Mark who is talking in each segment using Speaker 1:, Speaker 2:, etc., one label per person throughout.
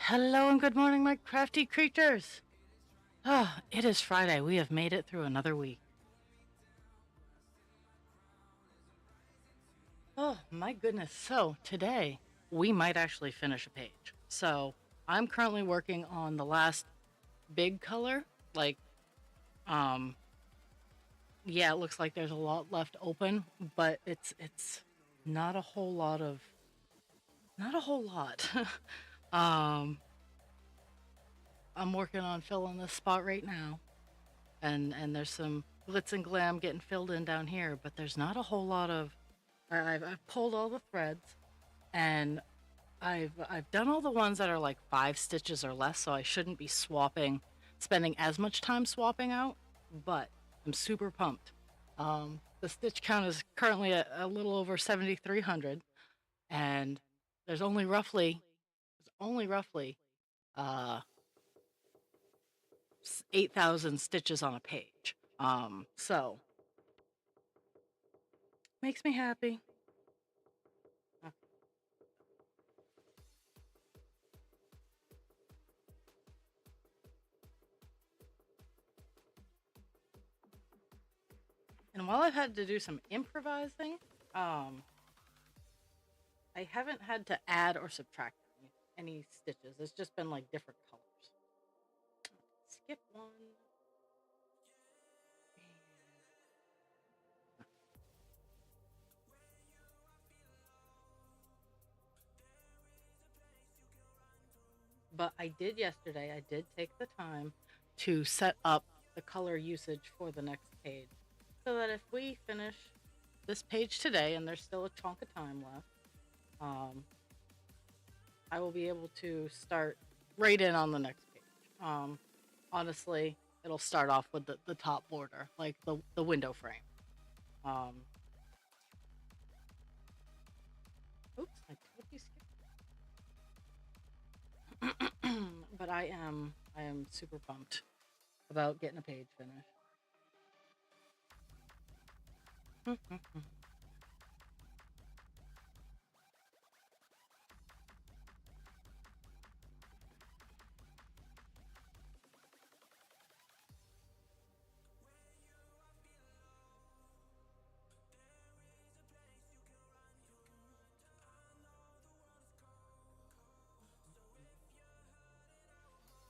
Speaker 1: Hello and good morning, my crafty creatures. It is Friday. We have made it through another week. Oh, my goodness. So, today we might actually finish a page. So, I'm currently working on the last big color. Like, um, yeah, it looks like there's a lot left open, but it's not a whole lot of not a whole lot. um, I'm working on filling this spot right now. And there's some glitz and glam getting filled in down here, but there's not a whole lot of. I've pulled all the threads, and I've done all the ones that are like 5 stitches or less, so I shouldn't be spending as much time swapping out. But I'm super pumped. The stitch count is currently at a little over 7,300, and there's only roughly uh 8,000 stitches on a page. So makes me happy. And while I've had to do some improvising, um, I haven't had to add or subtract any stitches. It's just been like different colors. Skip one. But I did yesterday, I did take the time to set up the color usage for the next page so that if we finish this page today and there's still a chunk of time left, um, I will be able to start right in on the next page. Honestly, it'll start off with the top border, like the window frame. Um, oops, I totally skipped. But I am super pumped about getting a page finished.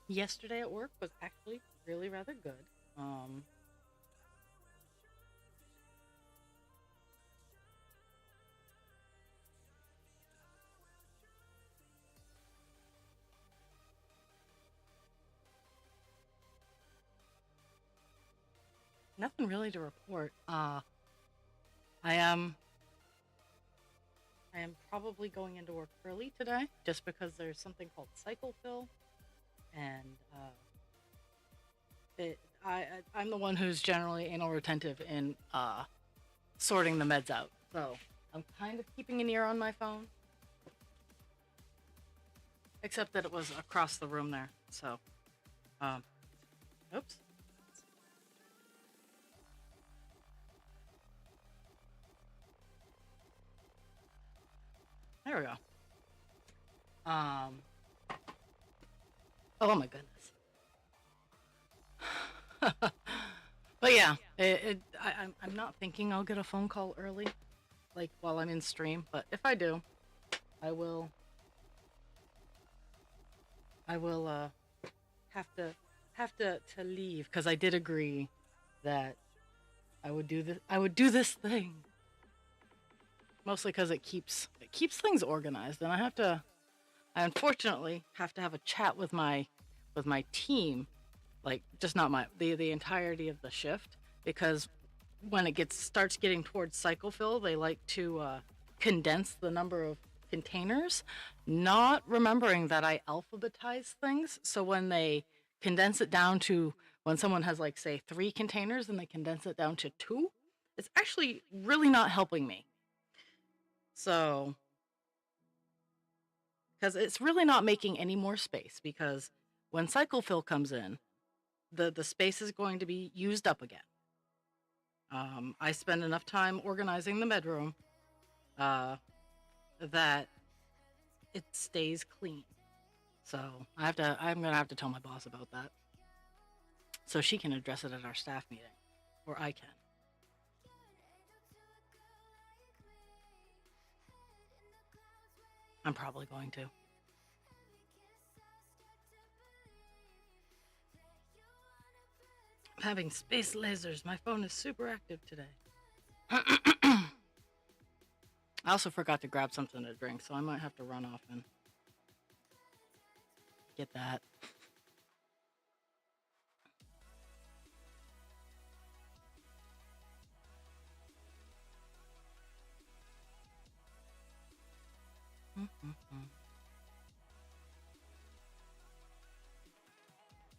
Speaker 1: Yesterday at work was actually really rather good. Um, Nothing really to report. I am I am probably going into work early today just because there's something called cycle fill, and I'm the one who's generally anal retentive in sorting the meds out. So I'm kind of keeping an ear on my phone, except that it was across the room there. So, um, oops. There we go. Um, oh my goodness. But yeah, I'm not thinking I'll get a phone call early, like while I'm in stream. But if I do, I will. I will have to leave because I did agree that I would do this thing mostly because it keeps things organized, and I unfortunately have to have a chat with my team, like just not the entirety of the shift, because when it gets starts getting towards cycle fill, they like to condense the number of containers, not remembering that I alphabetize things. So when they condense it down to when someone has like say 3 containers and they condense it down to 2, it's actually really not helping me. So because it's really not making any more space, because when cycle fill comes in, the space is going to be used up again. I spend enough time organizing the bedroom uh, that it stays clean. So I'm gonna have to tell my boss about that so she can address it at our staff meeting, or I can. I'm probably going to. I'm having space lasers. My phone is super active today. I also forgot to grab something to drink, so I might have to run off and get that.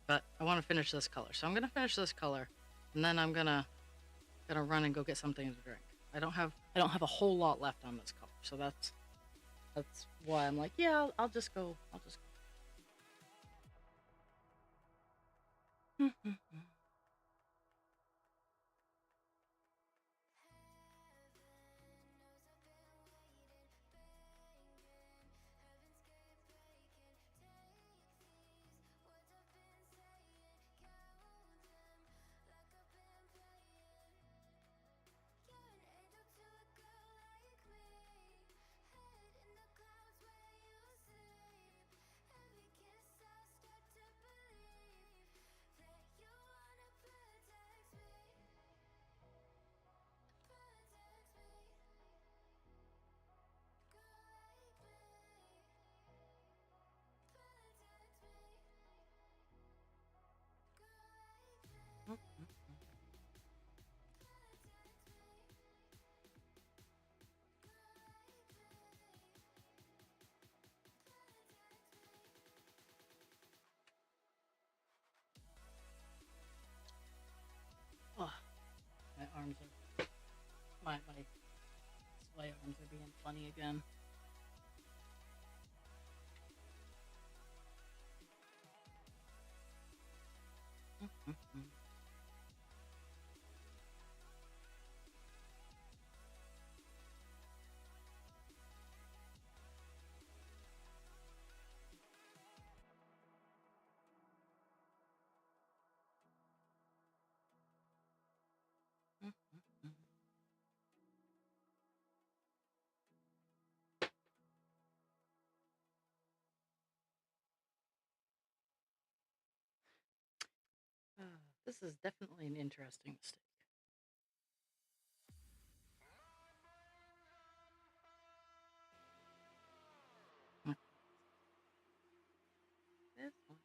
Speaker 1: But I want to finish this color, so I'm gonna finish this color, and then I'm gonna run and go get something to drink. I don't have a whole lot left on this color, so that's why I'm like, yeah, I'll just go. Oh, my arms are my display arms are being funny again. This is definitely an interesting mistake. This one.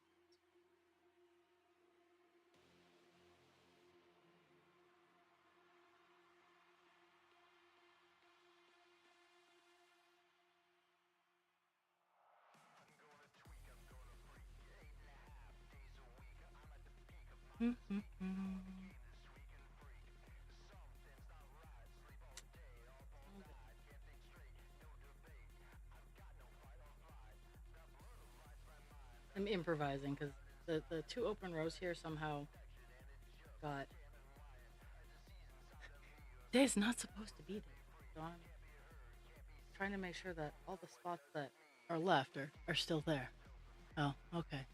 Speaker 1: I'm improvising because the two open rows here somehow got. Day's not supposed to be there, so I'm trying to make sure that all the spots that are left are still there. Oh, okay.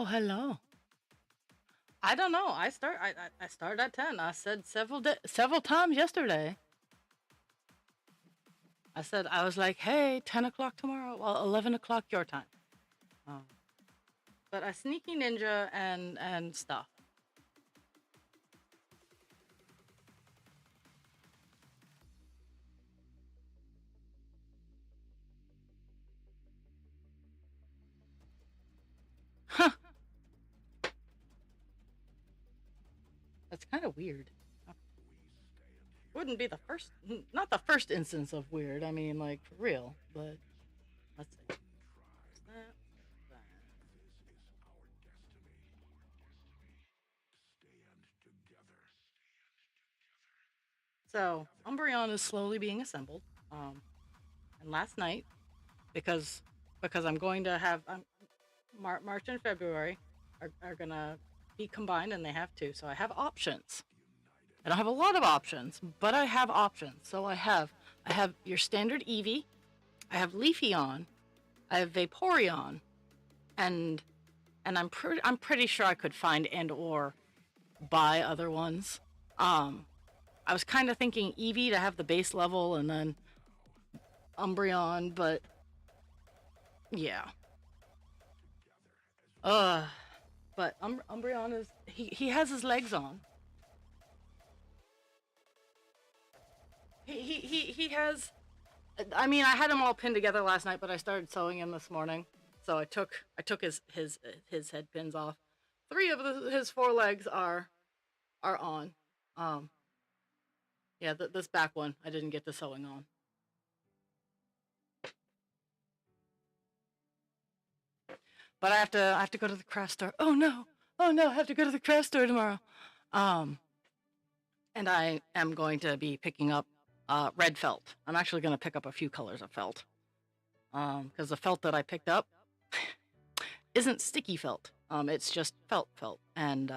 Speaker 1: Oh, hello. I don't know. I started at 10. I said several times yesterday. I said I was like, hey, 10 o'clock tomorrow. Well, 11 o'clock your time. Um, but a sneaky ninja and stuff. Huh. That's kind of weird. Wouldn't be the first, not the first instance of weird. I mean, like for real. But let's see. That, that. So Umbreon is slowly being assembled. And last night, because I'm going to have March and February are gonna be combined, and they have to. So I have options. I don't have a lot of options, but I have options. So I have your standard Eevee, I have Leafeon, I have Vaporeon, and I'm pretty sure I could find and or buy other ones. Um, I was kind of thinking Eevee to have the base level, and then Umbreon, but yeah. Uh, but Umbreon is he has his legs on. He has. I mean, I had him all pinned together last night, but I started sewing him this morning. So I took his head pins off. Three of his four legs are on. Um, yeah, this back one I didn't get the sewing on. But I have to go to the craft store. Oh no, I have to go to the craft store tomorrow. Um, and I am going to be picking up red felt. I'm actually going to pick up a few colors of felt. Because the felt that I picked up isn't sticky felt. It's just felt, and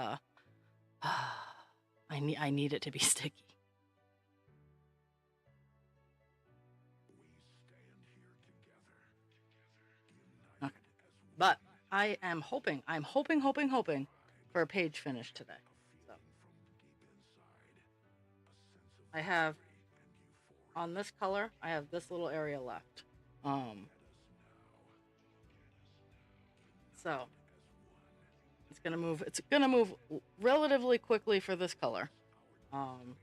Speaker 1: I need it to be sticky. Okay. But I am hoping, hoping for a page finish today. So I have on this color, I have this little area left. Um, so it's gonna move relatively quickly for this color. Um,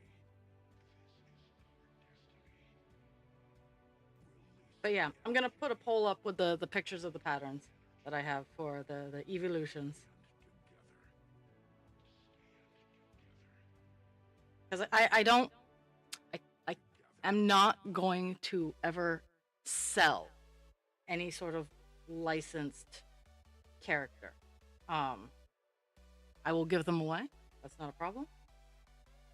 Speaker 1: but yeah, I'm gonna put a poll up with the pictures of the patterns that I have for the evolutions. Because I don't I am not going to ever sell any sort of licensed character. Um, I will give them away. That's not a problem.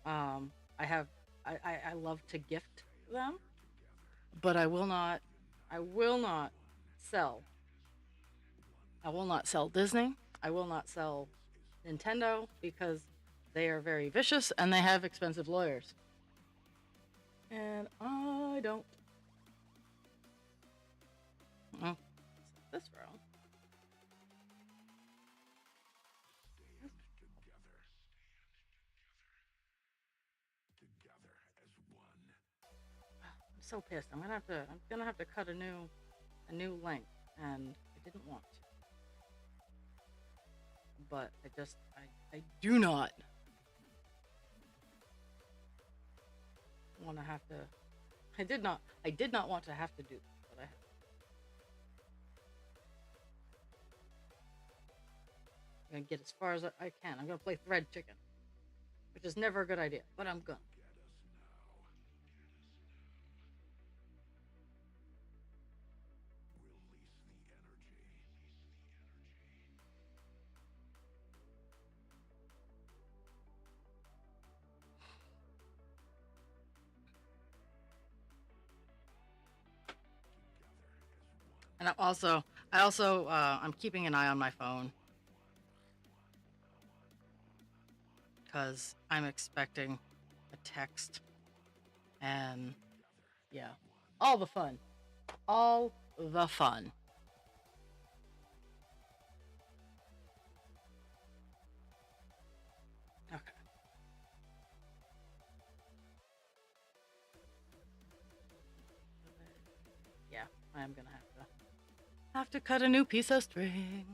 Speaker 1: I have I love to gift them, but I will not sell. I will not sell Disney. I will not sell Nintendo because they are very vicious and they have expensive lawyers. And I don't. Oh, this row. I'm so pissed. I'm gonna have to cut a new length, and I didn't want to. But I do not want to have to. I did not want to have to do this, but I I'm gonna get as far as I can. I'm gonna play thread chicken, which is never a good idea, but I'm gonna. And I also, I'm keeping an eye on my phone because I'm expecting a text, and yeah, all the fun, all the fun. I am gonna have to cut a new piece of string.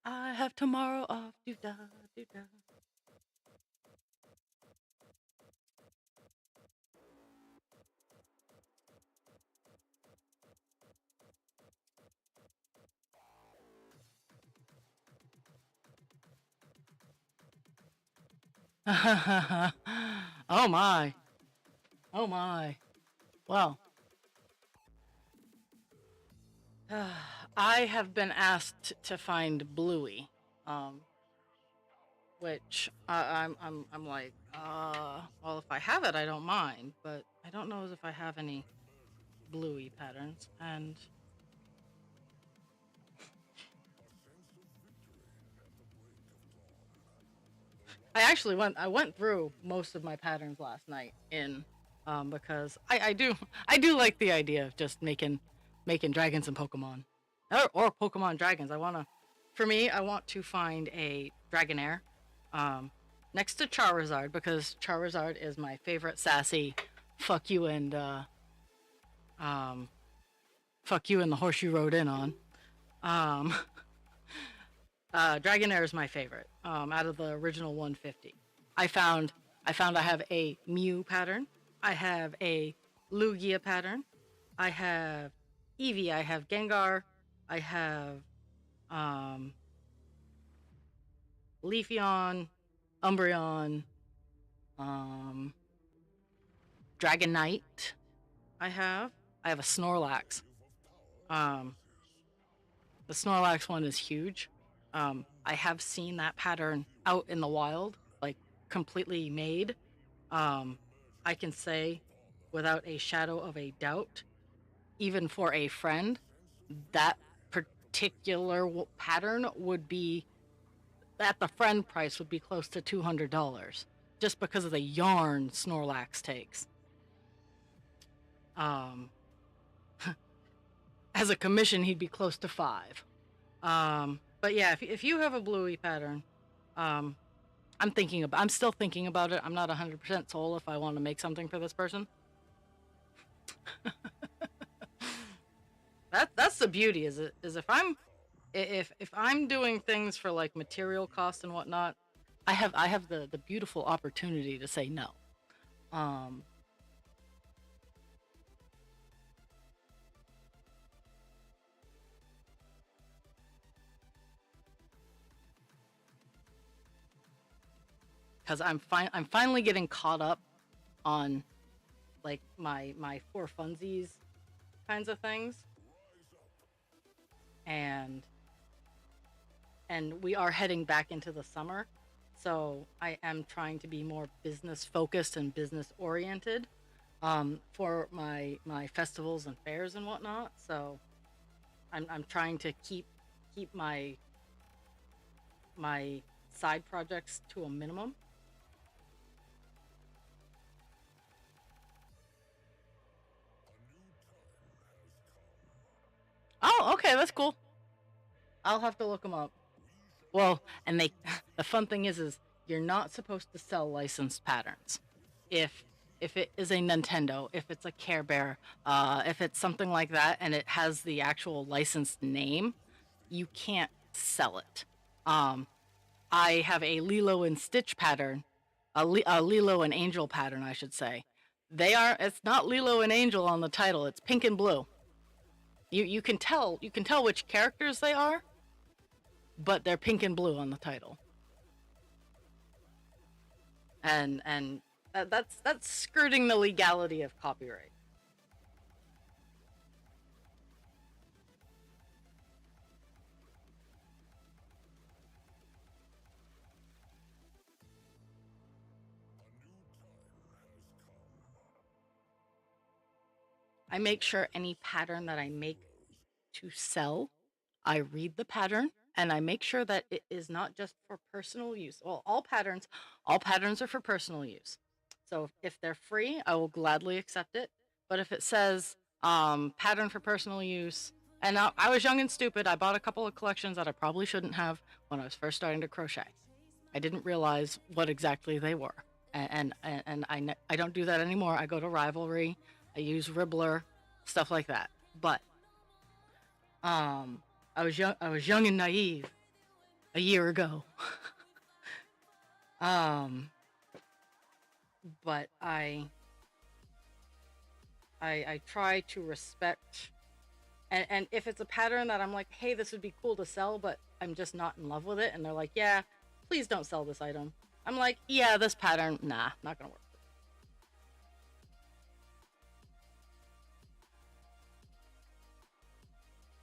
Speaker 1: I have tomorrow off. Do da do da. Oh my. Oh my. Well, I have been asked to find Bluey, um, which I'm like, well, if I have it, I don't mind, but I don't know if I have any Bluey patterns, and I went through most of my patterns last night in because I do like the idea of just making dragons and Pokemon or Pokemon dragons. For me, I want to find a Dragonair um next to Charizard because Charizard is my favorite sassy fuck you and um fuck you and the horse you rode in on. Um Dragonair is my favorite out of the original 150. I found I have a Mew pattern. I have a Lugia pattern. I have Eevee. I have Gengar. I have um, Leafeon, Umbreon, um, Dragonite. I have a Snorlax. Um, the Snorlax one is huge. I have seen that pattern out in the wild, like completely made. Um, I can say without a shadow of a doubt, even for a friend, that particular pattern would be at the friend price would be close to $200 just because of the yarn Snorlax takes. Um, as a commission, he'd be close to five. But yeah, if you have a Bluey pattern, um, I'm still thinking about it. I'm not 100% sold if I want to make something for this person. That's the beauty is if I'm doing things for like material cost and whatnot, I have the beautiful opportunity to say no. Um, because I'm finally getting caught up on like my four funsies kinds of things, and we are heading back into the summer, so I am trying to be more business focused and business oriented for my festivals and fairs and whatnot. So I'm trying to keep my side projects to a minimum. Oh, okay, that's cool. I'll have to look them up. Well, and they the fun thing is you're not supposed to sell licensed patterns. If it is a Nintendo, if it's a Care Bear, if it's something like that, and it has the actual licensed name, you can't sell it. Um, I have a Lilo and Stitch pattern, a Lilo and Angel pattern, I should say. They are. It's not Lilo and Angel on the title. It's pink and blue. You can tell which characters they are, but they're pink and blue on the title. And that's skirting the legality of copyright. I make sure any pattern that I make to sell, I read the pattern and I make sure that it is not just for personal use. Well, all patterns are for personal use. So if they're free, I will gladly accept it. But if it says pattern for personal use, and I was young and stupid, I bought a couple of collections that I probably shouldn't have when I was first starting to crochet. I didn't realize what exactly they were. I don't do that anymore. I go to Rivalry, I use Ribbler, stuff like that. But um, I was young and naive a year ago. um, but I try to respect, and if it's a pattern that I'm like, hey, this would be cool to sell, but I'm just not in love with it, and they're like, yeah, please don't sell this item. I'm like, yeah, this pattern, nah, not gonna work.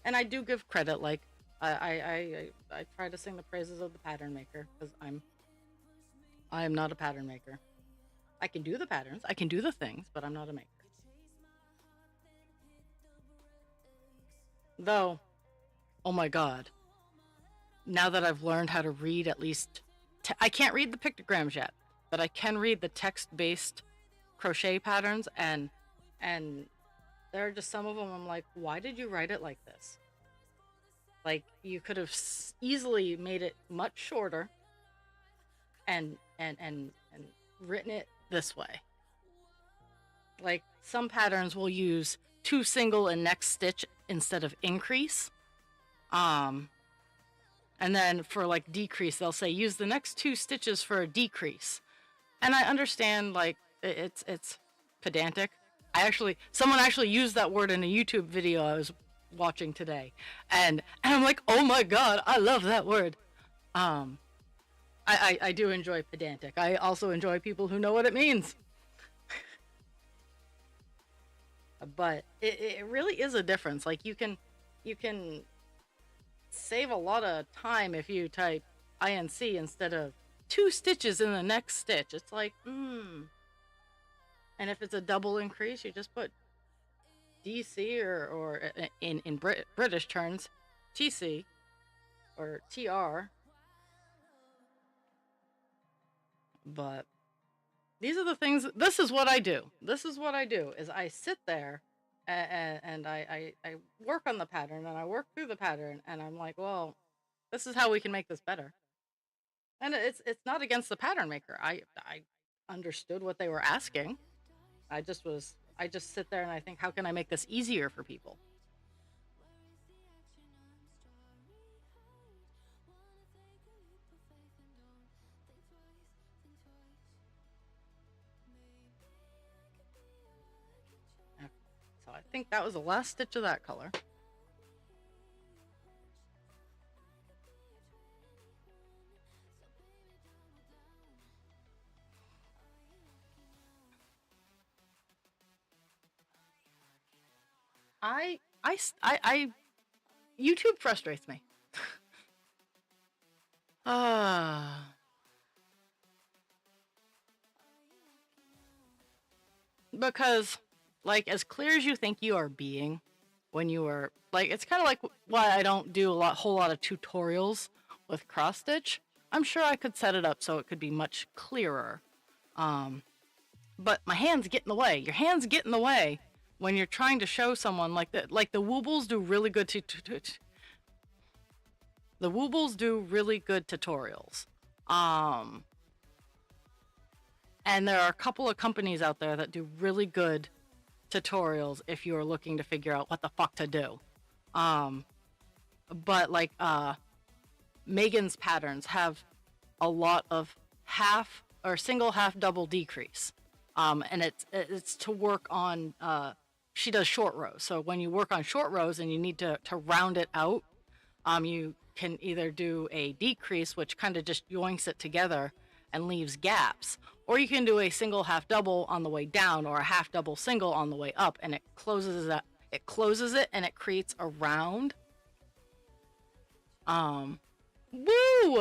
Speaker 1: And I do give credit, like I try to sing the praises of the pattern maker because I am not a pattern maker. I can do the patterns, I can do the things, but I'm not a maker. Though, oh my god, now that I've learned how to read at least, I can't read the pictograms yet, but I can read the text-based crochet patterns, and there are just some of them I'm like, why did you write it like this? Like, you could have easily made it much shorter and written it this way. Like, some patterns will use 2 single and next stitch instead of increase. And then for like decrease, they'll say use the next 2 stitches for a decrease. And I understand, like, it's pedantic. Someone actually used that word in a YouTube video I was watching today, and I'm like, oh my god, I love that word. I do enjoy pedantic. I also enjoy people who know what it means. But it really is a difference. Like, you can save a lot of time if you type INC instead of 2 stitches in the next stitch. It's like, and if it's a double increase, you just put DC or in British terms, TC or TR. But these are the things. This is what I do. This is what I do. Is I sit there and I work on the pattern and I work through the pattern and I'm like, well, this is how we can make this better. And it's not against the pattern maker. I understood what they were asking. I just sit there and I think, how can I make this easier for people? Okay, so I think that was the last stitch of that color. YouTube frustrates me. Ah. Because, like, as clear as you think you are being when you are, like, it's kind of like why I don't do whole lot of tutorials with cross stitch. I'm sure I could set it up so it could be much clearer. But my hands get in the way. Your hands get in the way when you're trying to show someone, like the Woobles do really good the Woobles do really good tutorials. And there are a couple of companies out there that do really good tutorials if you are looking to figure out what the fuck to do. But like Megan's patterns have a lot of half or single, half, double decrease. And it's to work on she does short rows. So when you work on short rows and you need to round it out, you can either do a decrease, which kind of just yoinks it together and leaves gaps, or you can do a single, half, double on the way down, or a half, double, single on the way up, and it closes it and it creates a round. Woo!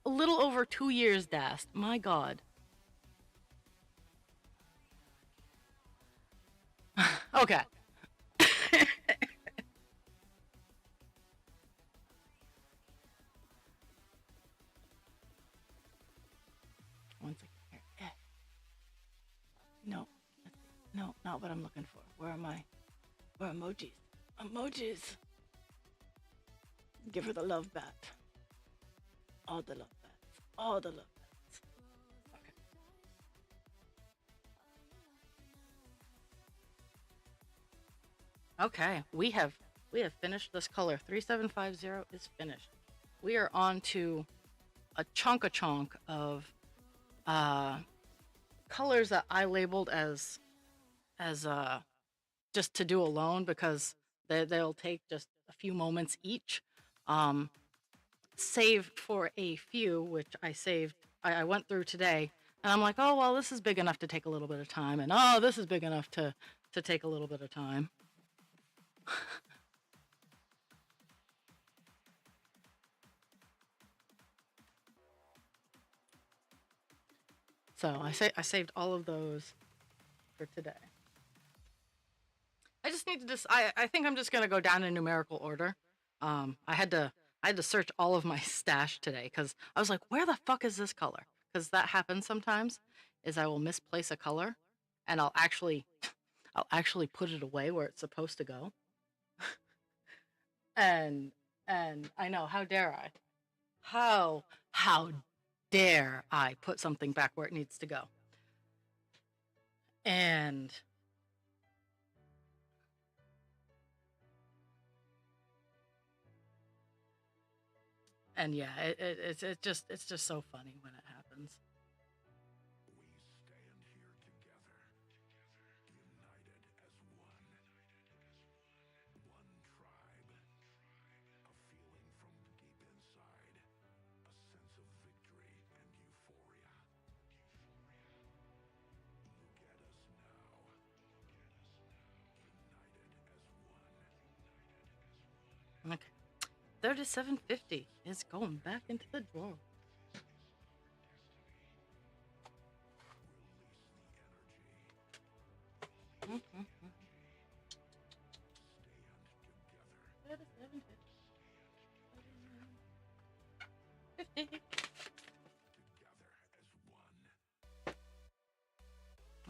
Speaker 1: A little over 2 years, Dast. My god. Okay. One second here. No, not what I'm looking for. Where am I? Or emojis. Emojis. Give her the love bat. All the love bats. All the love bats. Okay. Okay. We have finished this color. 3750 is finished. We are on to a chonk of uh colors that I labeled as just to do alone because they'll take just a few moments each. Um, Save for a few, which I saved. I went through today, and I'm like, oh well, this is big enough to take a little bit of time, and oh, this is big enough to take a little bit of time. So I saved all of those for today. I just need to just I think I'm just gonna go down in numerical order. I had to search all of my stash today because I was like, where the fuck is this color? Because that happens sometimes. Is I will misplace a color, and I'll actually put it away where it's supposed to go. And and I know, how dare I? How dare I put something back where it needs to go? And and yeah, it's just so funny when it happens. Okay. 3750 is going back into the drawer. Mhm. 50.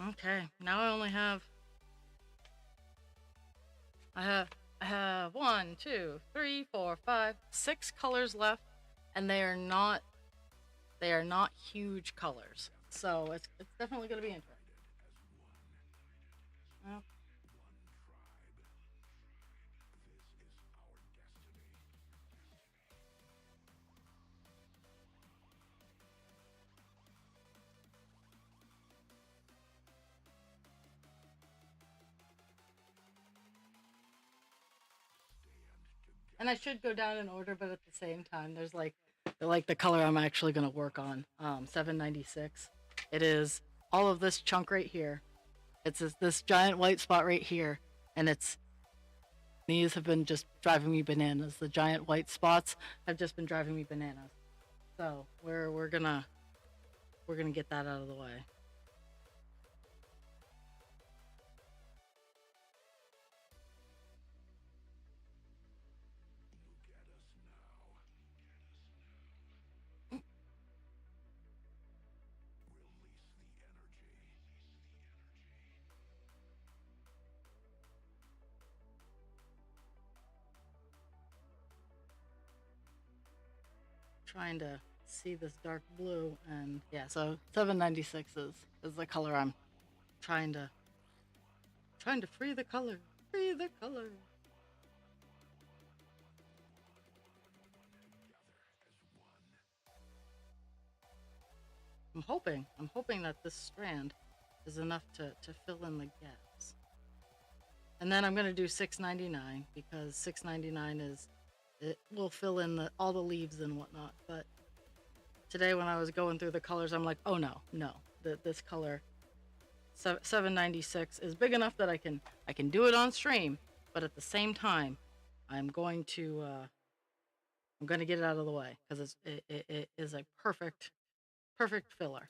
Speaker 1: Okay, now I have I have one, two, three, four, five, six colors left, and they are not huge colors. So it's definitely gonna be interesting. Well, and I should go down in order, but at the same time, they're like the color I'm actually gonna work on. 796. It is all of this chunk right here. It's this giant white spot right here, and these have been just driving me bananas. The giant white spots have just been driving me bananas. So we're gonna get that out of the way. Trying to see this dark blue, and yeah, so 796 is the color I'm trying to free the color. Free the color. I'm hoping that this strand is enough to fill in the gaps. And then I'm gonna do 699 because 699 it will fill in all the leaves and whatnot. But today when I was going through the colors, I'm like, oh no, no, this color 796 is big enough that I can do it on stream, but at the same time, I'm going to get it out of the way because it is a perfect filler.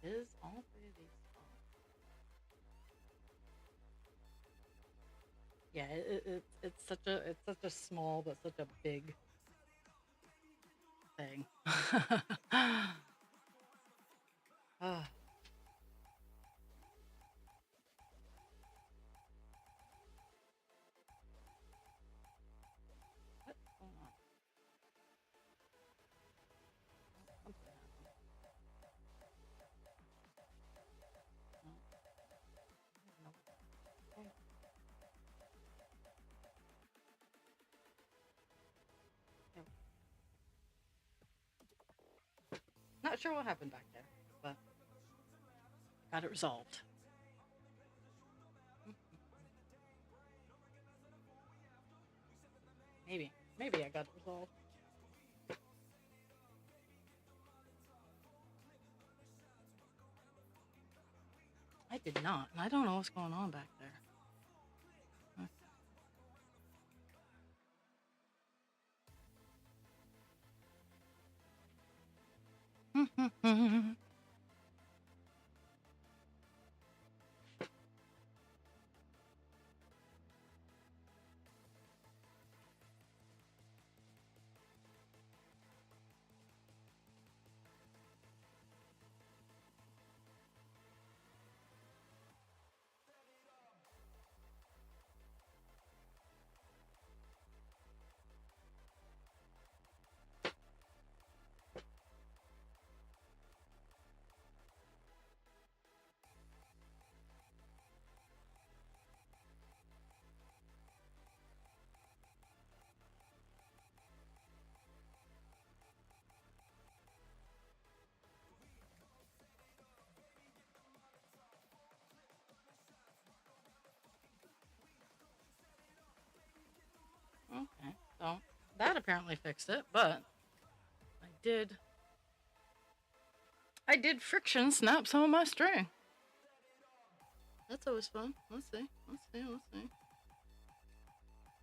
Speaker 1: is all three of these spots. Yeah, it's such a small but such a big thing. Ah, what's going on? Something happened. No, I don't know what's going on. There we go. Not sure what happened back there, but got it resolved. Maybe I got it resolved. I did not, and I don't know what's going on back there. Okay, so that apparently fixed it, but I did I did friction snap some of my string. That's always fun. Let's see. Let's see. Let's see.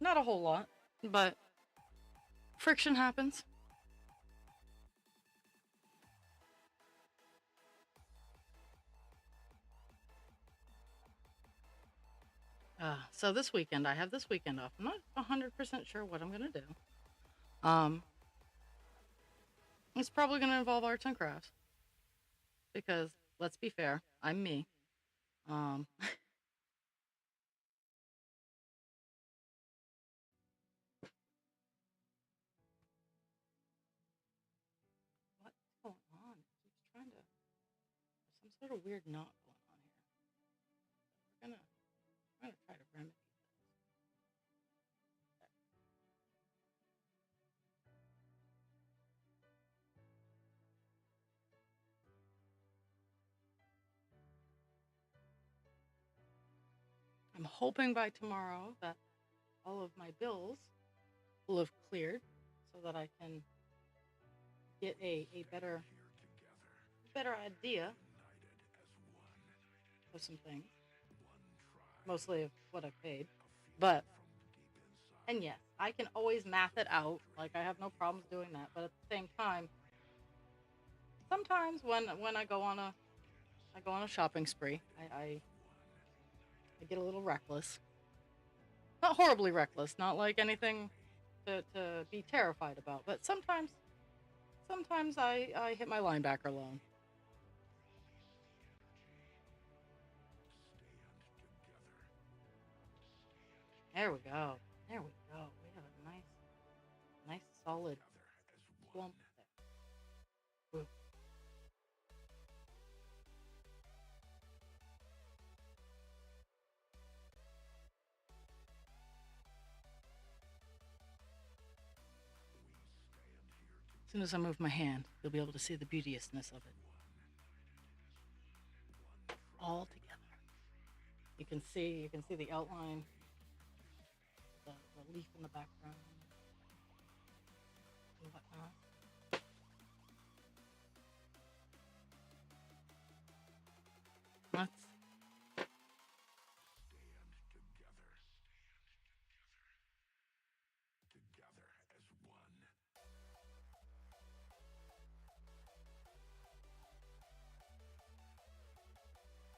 Speaker 1: Not a whole lot, but friction happens. So this weekend, I have this weekend off. I'm not 100% sure what I'm gonna do. Um, it's probably gonna involve arts and crafts because let's be fair, I'm me. Um, what's going on? It keeps trying to. There's some sort of weird knot going on here. We're gonna try to remedy this. I'm hoping by tomorrow that all of my bills will have cleared so that I can get a better idea of some things, mostly of what I've paid. But and yes, I can always math it out. Like I have no problems doing that. But at the same time, sometimes when I go on a shopping spree, I get a little reckless. Not horribly reckless, not like anything to be terrified about, but sometimes I hit my linebacker loan. There we go. There we go. We have a nice solid clump there. Ooh. As soon as I move my hand, you'll be able to see the beauteousness of it all together. You can see the outline, the leaf in the background, and whatnot. Let's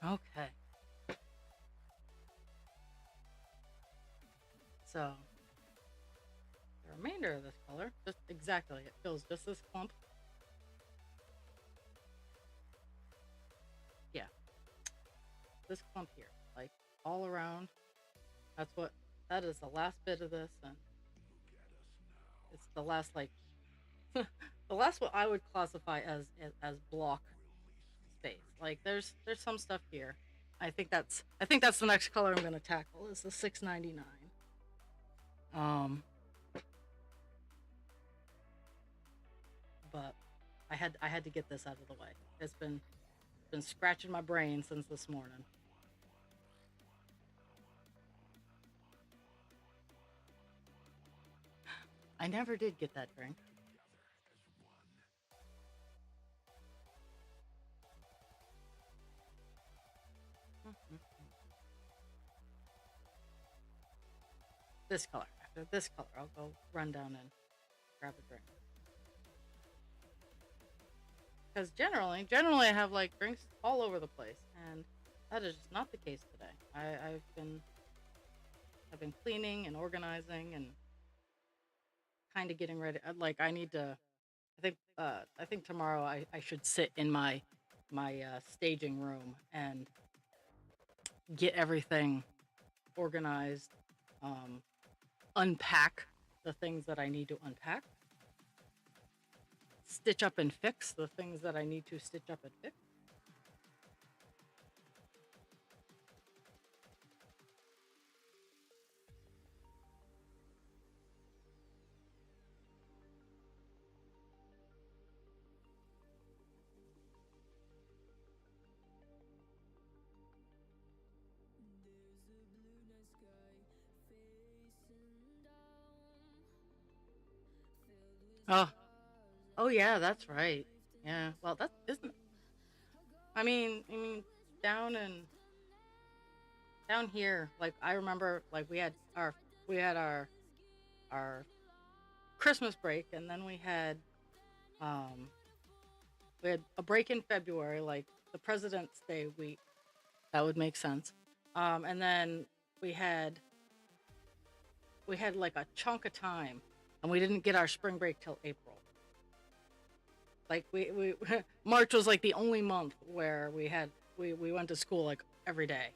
Speaker 1: Okay. So the remainder of this color, just exactly, it fills just this clump. Yeah, this clump here, like all around. That's what, that is the last bit of this, and it's the last, like, the last what I would classify as block space. Like there's some stuff here. I think that's the next color I'm gonna tackle is the 699. Um, but I had to get this out of the way. It's been scratching my brain since this morning. I never did get that drink. This color. After this color, I'll go run down and grab a drink. Because generally I have like drinks all over the place, and that is just not the case today. I've been cleaning and organizing and kind of getting ready. Like I need to. I think tomorrow I should sit in my staging room and get everything organized, um, unpack the things that I need to unpack, stitch up and fix the things that I need to stitch up and fix. Oh, oh yeah, that's right. Yeah. Well, that isn't. I mean, down and down here, like I remember, like we had our Christmas break, and then um we had a break in February, like the President's Day week. That would make sense. And then we had we had like a chunk of time, and we didn't get our spring break till April. Like we March was like the only month where we went to school like every day.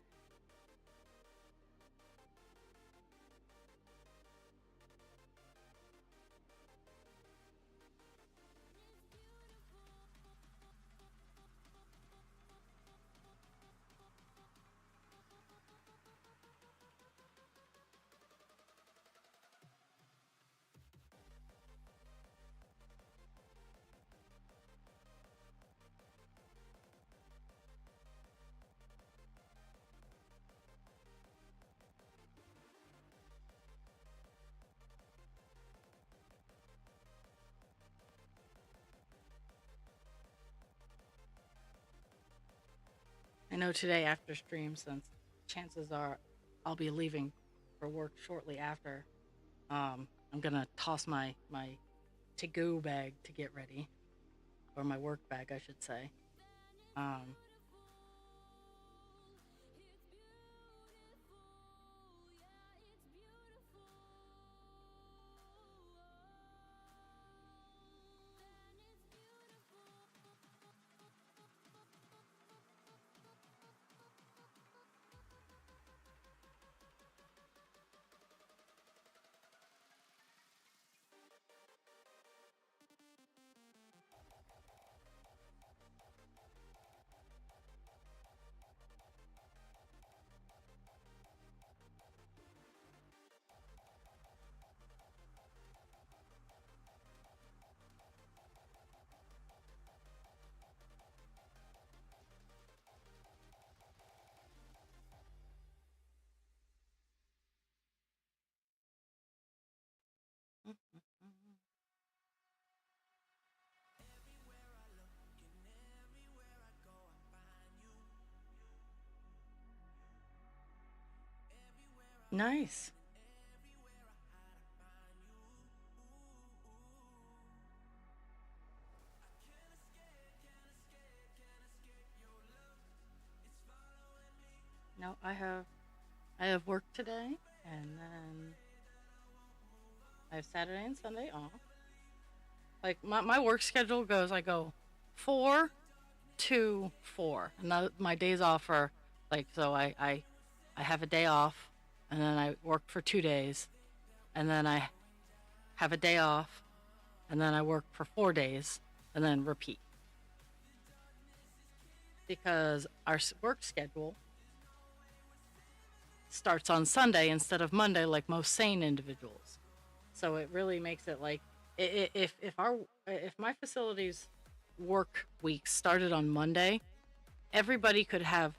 Speaker 1: I know today after stream, since chances are I'll be leaving for work shortly after. I'm gonna toss my to go bag to get ready, or my work bag, I should say. Um, nice. No, I have work today, and then I have Saturday and Sunday off. Like my work schedule goes, I go 4 to 4, and my days off are like so. I have a day off, and then I work for 2 days, and then I have a day off, and then I work for 4 days, and then repeat because our work schedule starts on Sunday instead of Monday, like most sane individuals. So it really makes it like if my facility's work week started on Monday, everybody could have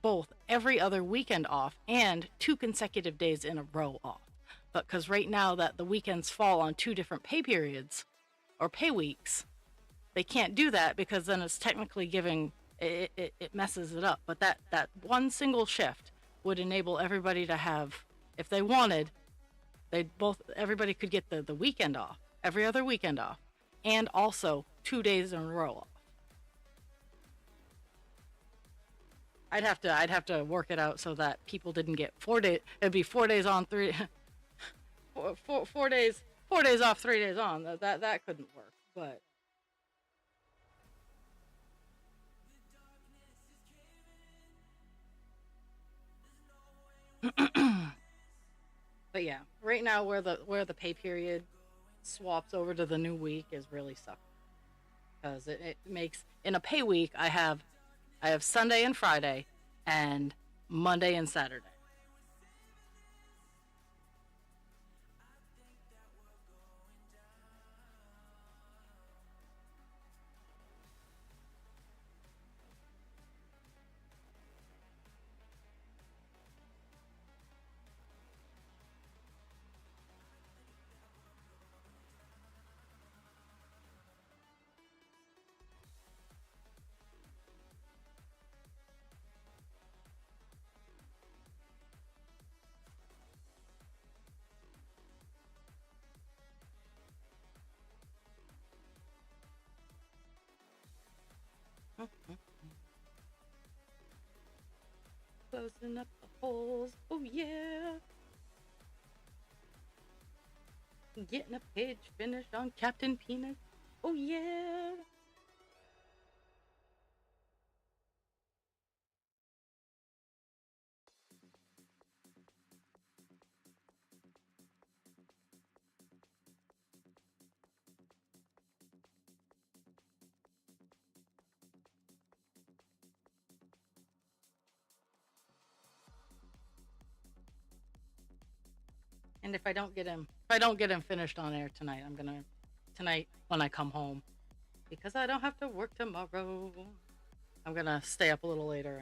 Speaker 1: both every other weekend off and 2 consecutive days in a row off. But because right now that the weekends fall on 2 different pay periods or pay weeks, they can't do that because then it's technically giving it messes it up. But that one single shift would enable everybody to have, if they wanted, they both everybody could get the weekend off, every other weekend off, and also 2 days in a row off. I'd have to work it out so that people didn't get 4 days. It'd be 4 days on, three, 4 days, 4 days off, 3 days on. That couldn't work. But yeah, right now where the pay period swaps over to the new week is really sucky because it makes in a pay week I have Sunday and Friday and Monday and Saturday. Closing up the holes. Oh yeah. Getting a page finished on Captain Peanut. Oh yeah. And if I don't get him finished on air tonight, I'm gonna tonight when I come home because I don't have to work tomorrow. I'm gonna stay up a little later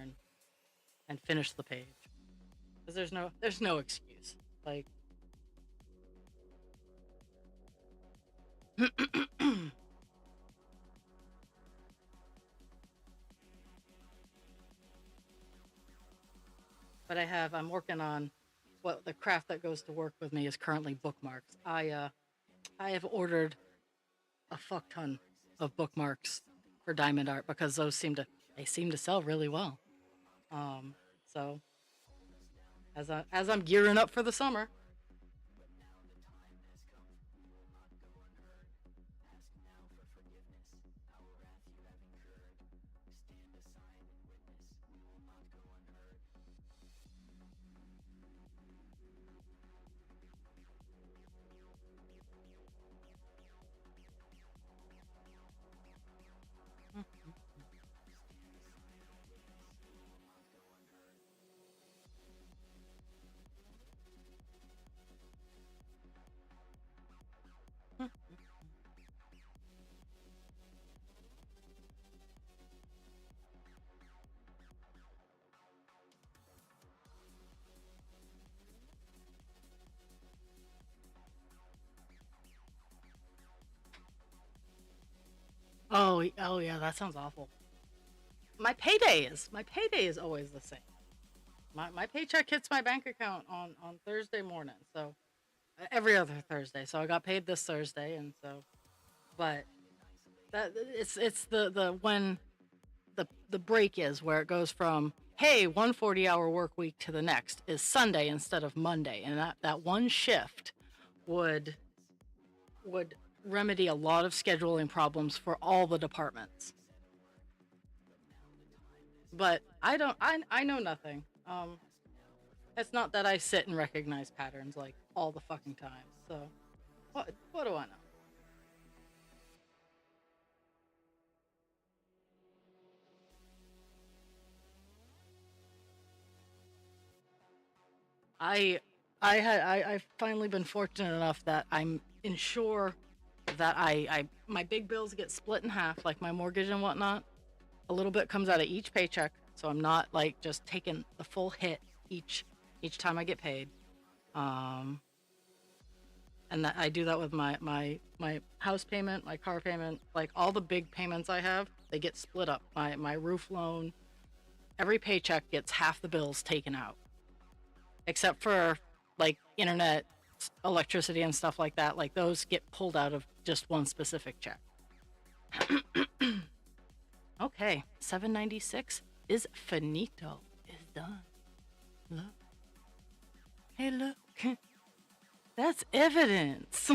Speaker 1: and finish the page because there's no excuse. Like, but I'm working on what the craft that goes to work with me is currently bookmarks. I have ordered a fuck ton of bookmarks for diamond art because those seem to sell really well. So as I'm gearing up for the summer. Oh yeah, that sounds awful. My payday is always the same. My paycheck hits my bank account on Thursday morning, so every other Thursday. So I got paid this Thursday, and so but that it's the when the break is where it goes from hey, one 40-hour work week to the next is Sunday instead of Monday. And that one shift would would remedy a lot of scheduling problems for all the departments. But I know nothing. It's not that I sit and recognize patterns like all the fucking time. So what do I know? I I've finally been fortunate enough that I'm ensure that I my big bills get split in half, like my mortgage and whatnot. A little bit comes out of each paycheck, so I'm not like just taking the full hit each time I get paid. Um, and that I do that with my house payment, my car payment, like all the big payments I have, they get split up. My roof loan, every paycheck gets half the bills taken out, except for like internet, electricity, and stuff like that. Like those get pulled out of just one specific check. Okay, 796 is finito. Is done. Look. Hey, look. That's evidence.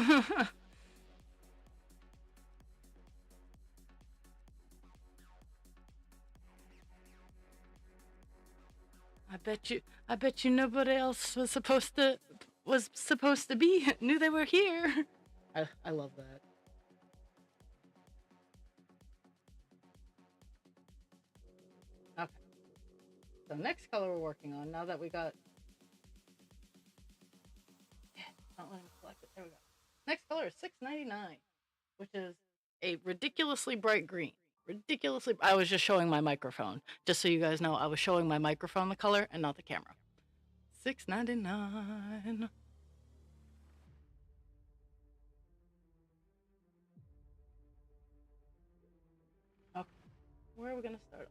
Speaker 1: I bet you nobody else was supposed to be knew they were here. I love that. Okay. So next color we're working on, now that we got not letting me select it. There we go. Next color is 699, which is a ridiculously bright green. Ridiculously. I was just showing my microphone. Just so you guys know, I was showing my microphone the color and not the camera. 699. Okay. Where are we gonna start off?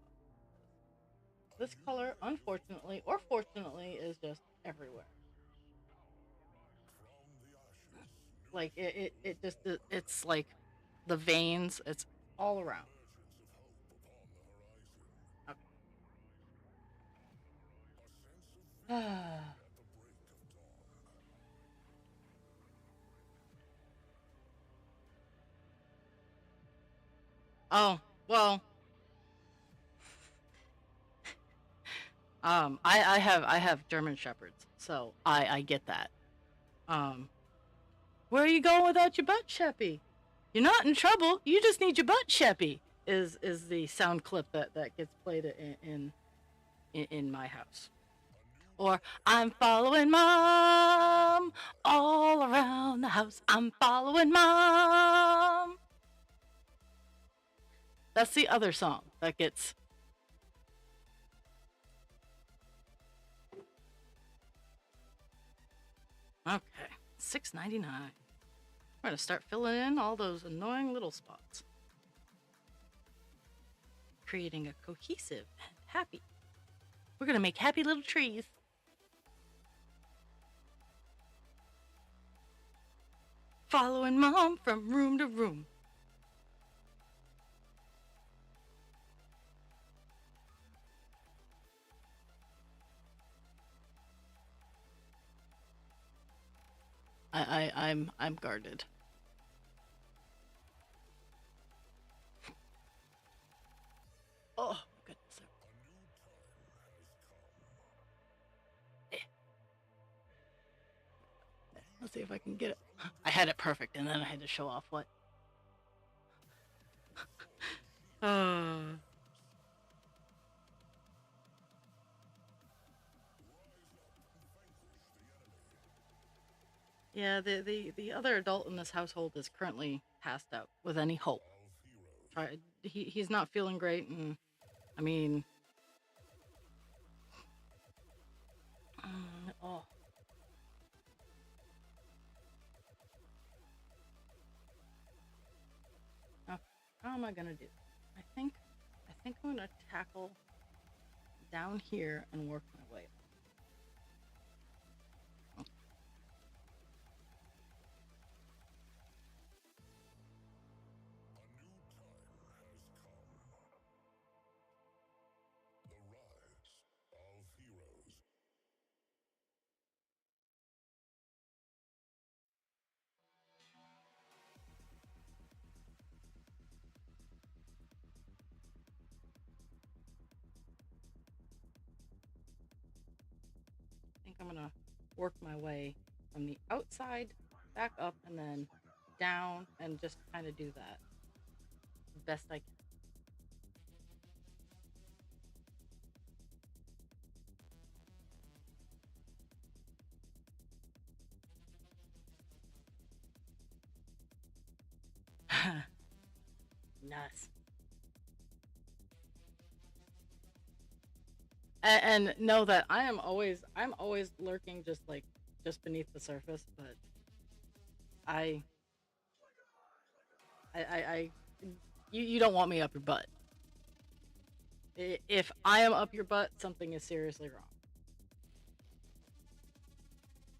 Speaker 1: This color, unfortunately or fortunately, is just everywhere. Like it just it's like the veins. It's all around. Okay. Oh well. I have German shepherds, so I get that. Um, where are you going without your butt, Sheppy? You're not in trouble. You just need your butt, Sheppy. Is the sound clip that gets played in my house. Or I'm following mom all around the house. I'm following mom. That's the other song that gets. Okay, 699. We're gonna start filling in all those annoying little spots, creating a cohesive and happy. We're gonna make happy little trees. Following mom from room to room. I'm guarded. Oh my goodness. Eh, let's see if I can get it. I had it perfect, and then I had to show off what. Uh, yeah, the other adult in this household is currently passed out with any hope. He's not feeling great, and I mean, oh, how am I gonna do? I think I'm gonna tackle down here and work my way up. I'm gonna work my way from the outside back up and then down and just kind of do that best I can. Nice. And know that I'm always lurking just like just beneath the surface, but I I you don't want me up your butt. If I am up your butt, something is seriously wrong.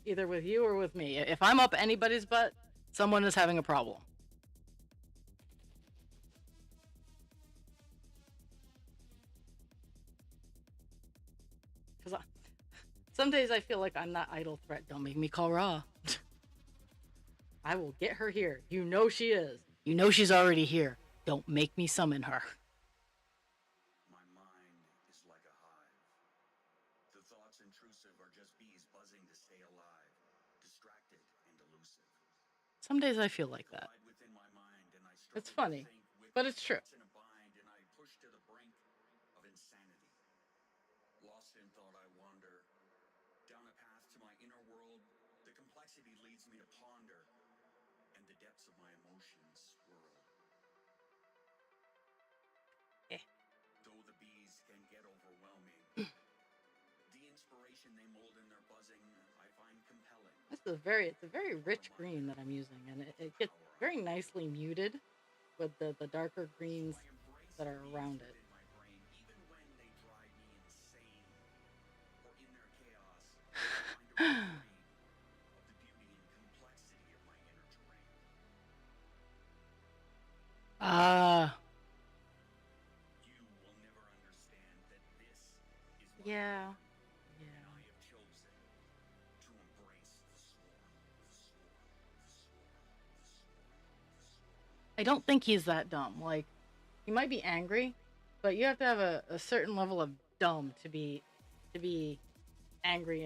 Speaker 1: Either with you or with me. If I'm up anybody's butt, someone is having a problem. Because some days I feel like I'm that idle threat. Don't make me call Ra. I will get her here. You know she is. You know she's already here. Don't make me summon her.
Speaker 2: My mind is like a hive. The thoughts intrusive are just bees buzzing to stay alive, distracted and elusive.
Speaker 1: Some days I feel like that.
Speaker 2: Collide within my mind and I
Speaker 1: It's
Speaker 2: struggle to
Speaker 1: funny,
Speaker 2: think with
Speaker 1: but
Speaker 2: my
Speaker 1: it's true.
Speaker 2: thoughts in a bind and I push to the brink of insanity. Lost in thought I wander, down a path to my inner world. The complexity leads me to ponder, and the depths of my emotions swirl.
Speaker 1: Eh.
Speaker 2: Though the bees can get overwhelming, the inspiration they mold in their buzzing I find compelling.
Speaker 1: It's a very rich green that I'm using, and it gets very nicely muted with the darker
Speaker 2: So
Speaker 1: greens
Speaker 2: I embrace
Speaker 1: that
Speaker 2: the
Speaker 1: are
Speaker 2: bees
Speaker 1: around it.
Speaker 2: within my brain, even when they drive me insane. For in their chaos, I find a refrain of the beauty and complexity of my inner terrain.
Speaker 1: Ah,
Speaker 2: You will never understand that this is my
Speaker 1: yeah,
Speaker 2: land, and I
Speaker 1: yeah.
Speaker 2: have chosen to embrace the swarm, the swarm, the swarm, the swarm, the swarm,
Speaker 1: I
Speaker 2: the
Speaker 1: don't think
Speaker 2: swarm.
Speaker 1: he's that dumb. Like he might be angry, but you have to have a certain level of dumb to be angry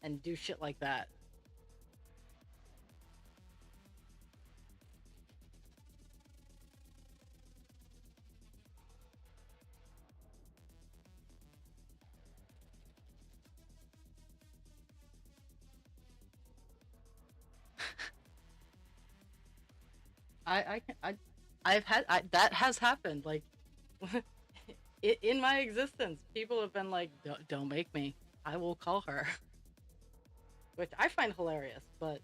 Speaker 1: and do shit like that. I can I've had that has happened. Like in my existence, people have been like, Don't make me. I will call her," which I find hilarious. But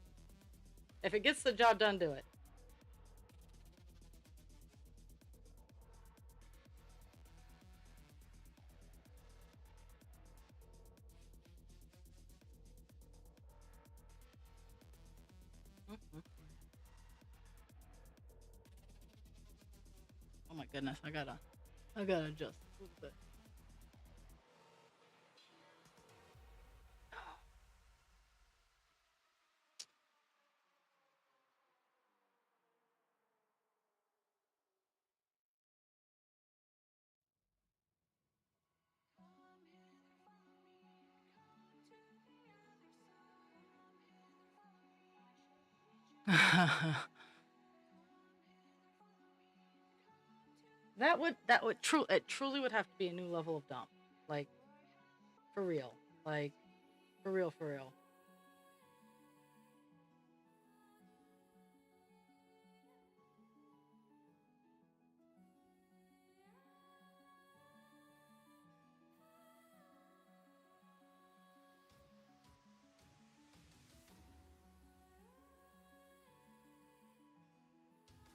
Speaker 1: if it gets the job done, do it. Mhm. Oh my goodness, I gotta adjust a little bit. That would true it truly would have to be a new level of dumb. Like for real. Like for real, for real.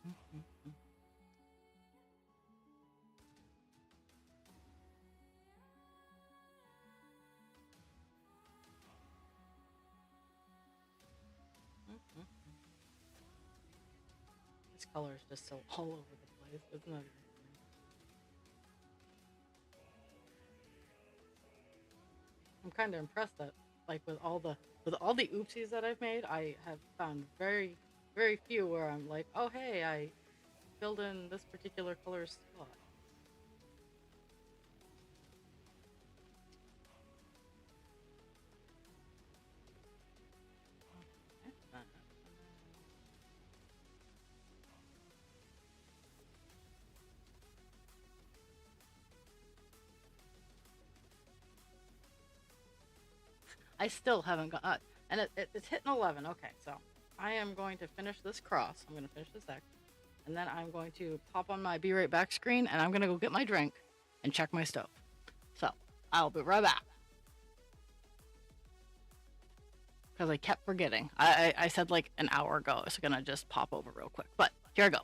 Speaker 1: Mhm, mhm, mhm. This color is just so all over the place. It's not even funny. I'm kind of impressed that like with all the oopsies that I've made, I have found very few where I'm like, oh hey, I filled in this particular color spot. I still haven't got, and it's hitting 11. Okay, so I am going to finish this cross. I'm going to finish this X, and then I'm going to pop on my be right back screen, and I'm going to go get my drink and check my stove. So I'll be right back. Because I kept forgetting. I said like an hour ago I was going to just pop over real quick, but here I go.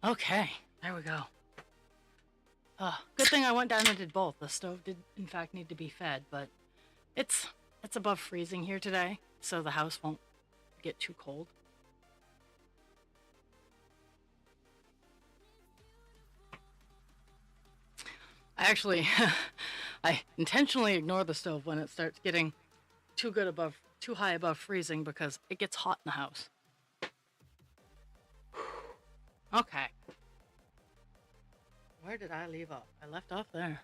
Speaker 1: Okay, there we go. Good thing I went down and did both. The stove did, in fact, need to be fed, but it's above freezing here today, so the house won't get too cold. I actually, I intentionally ignore the stove when it starts getting too high above freezing because it gets hot in the house. Okay. Where did I leave off? I left off there.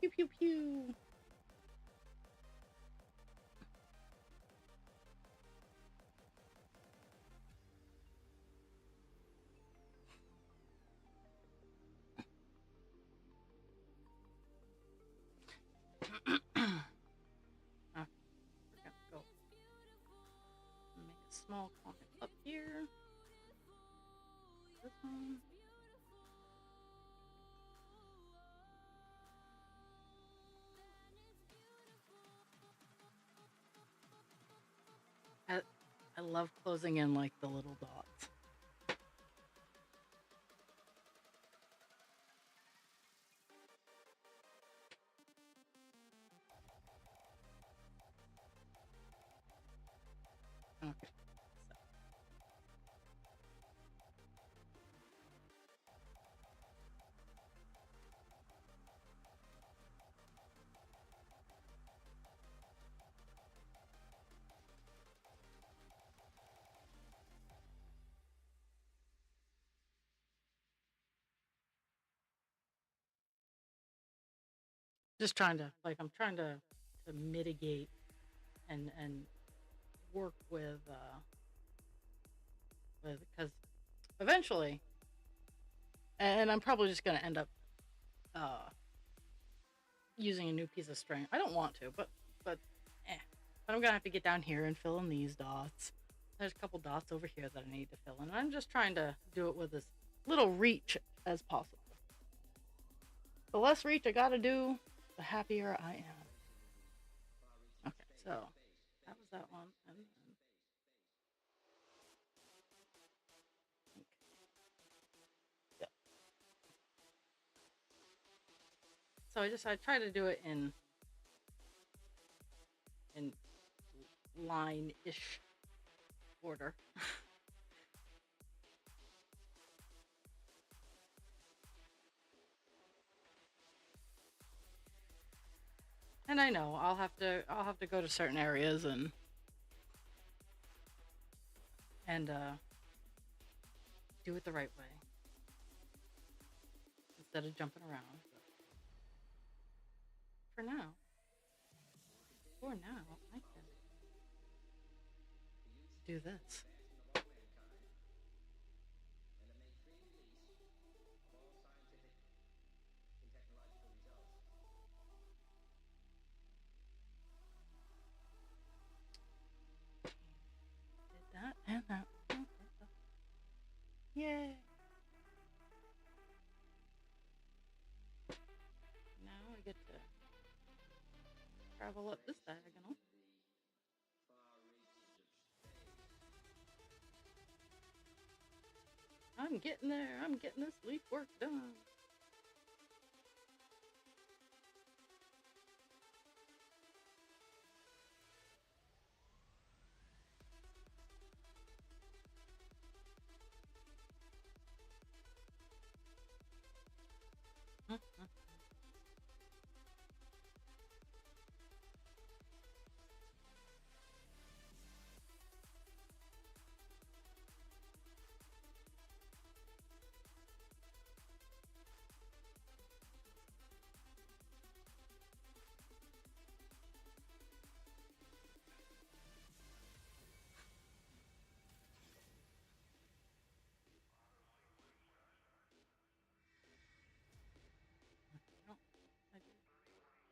Speaker 1: Pew pew pew. We're gonna go make a small comment up here. This one. I love closing in like the little dots. Okay. Just trying to like I'm trying to mitigate and work with because eventually, and I'm probably just gonna end up uh using a new piece of string. I don't want to, but eh. But I'm gonna have to get down here and fill in these dots. There's a couple dots over here that I need to fill in. I'm just trying to do it with as little reach as possible. The less reach I gotta do, the happier I am. Okay, so that was that one. And then, okay, yeah. So I try to do it in line ish order. And I know I'll have to go to certain areas and do it the right way instead of jumping around. But for now, I can do this. Did that and that. Yay! Now I get to travel up this diagonal. I'm getting there. I'm getting this leaf work done. No,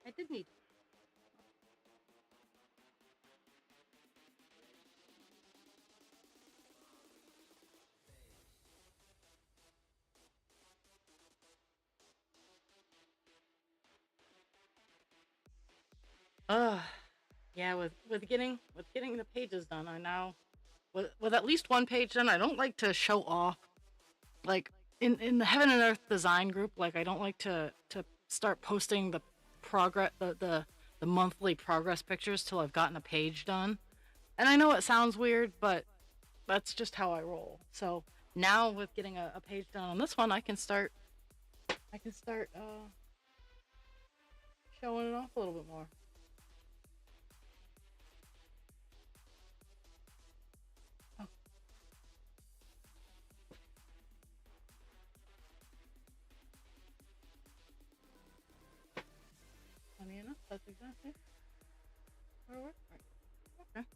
Speaker 1: I did need. Uh, yeah. With getting the pages done, I now with at least one page done. I don't like to show off like in the Heaven and Earth design group. Like I don't like to start posting the progress the monthly progress pictures till I've gotten a page done. And I know it sounds weird, but that's just how I roll. So now with getting a page done on this one, I can start showing it off a little bit more. Oh, funny enough, that's exactly where we're at. Okay.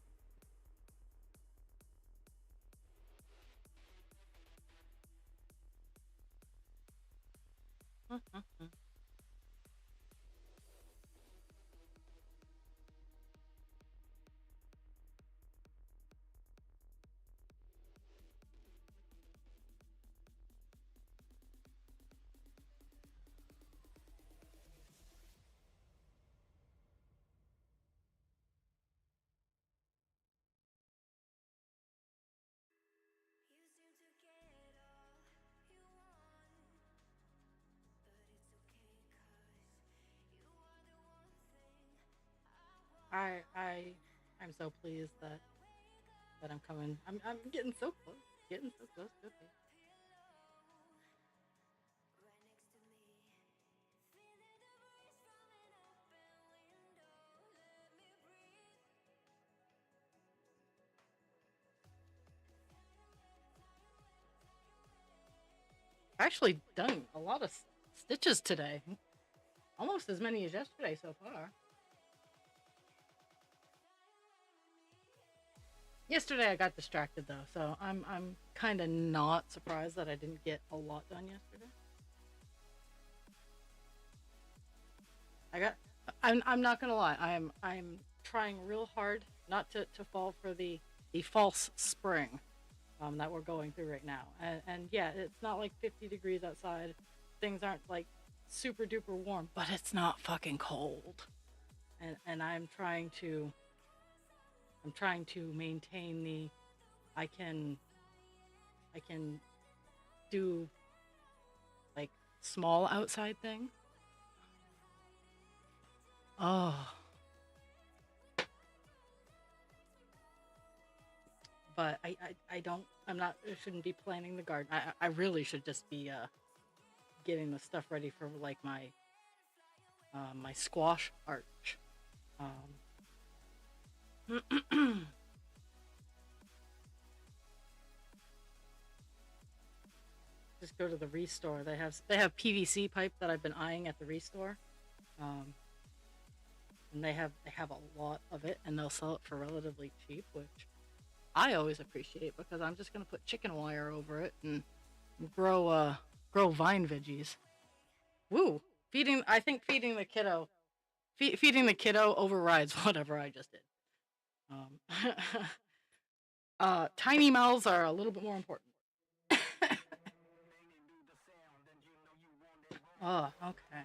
Speaker 1: I I'm so pleased that I'm coming. I'm getting so close. Getting so close to it. I actually done a lot of stitches today. Almost as many as yesterday so far. Yesterday I got distracted though, so I'm kind of not surprised that I didn't get a lot done yesterday. I got I'm not gonna lie. I'm trying real hard not to fall for the false spring that we're going through right now. And yeah, it's not like 50 degrees outside. Things aren't like super duper warm, but it's not fucking cold. And I'm trying to maintain the I can I can do like small outside thing. Oh, but I don't I'm not I shouldn't be planting the garden. I really should just be getting the stuff ready for like my squash arch. Just go to the restore. They have PVC pipe that I've been eyeing at the restore. Um, and they have a lot of it and they'll sell it for relatively cheap, which I always appreciate because I'm just gonna put chicken wire over it and grow grow vine veggies. Woo! Feeding I think feeding the kiddo overrides whatever I just did. Um, tiny mouths are a little bit more important. Oh, okay.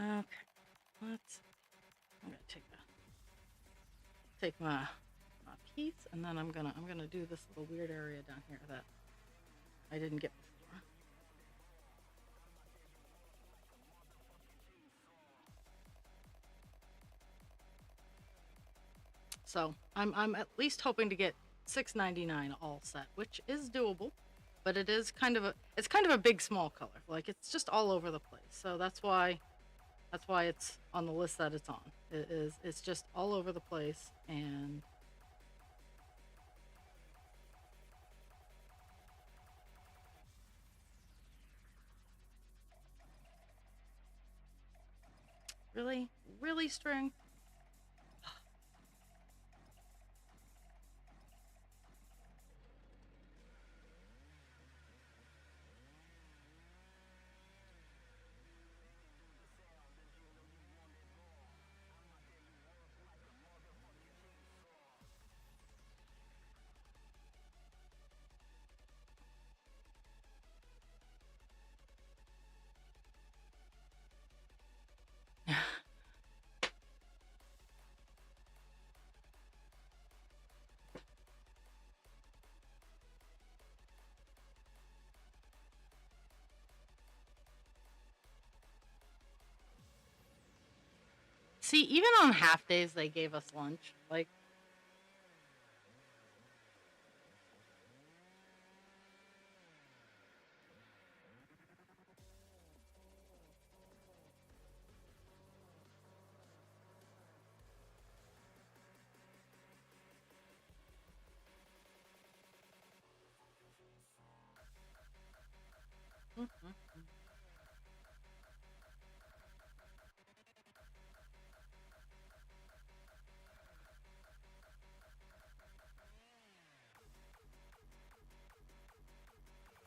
Speaker 1: Okay. Let's. I'm gonna take my piece, and then I'm gonna do this little weird area down here that I didn't get before. So I'm at least hoping to get 6.99 all set, which is doable, but it's kind of a big small color. Like it's just all over the place. So that's why it's on the list that it's on. It's just all over the place and really really string. See, even on half days they gave us lunch. Like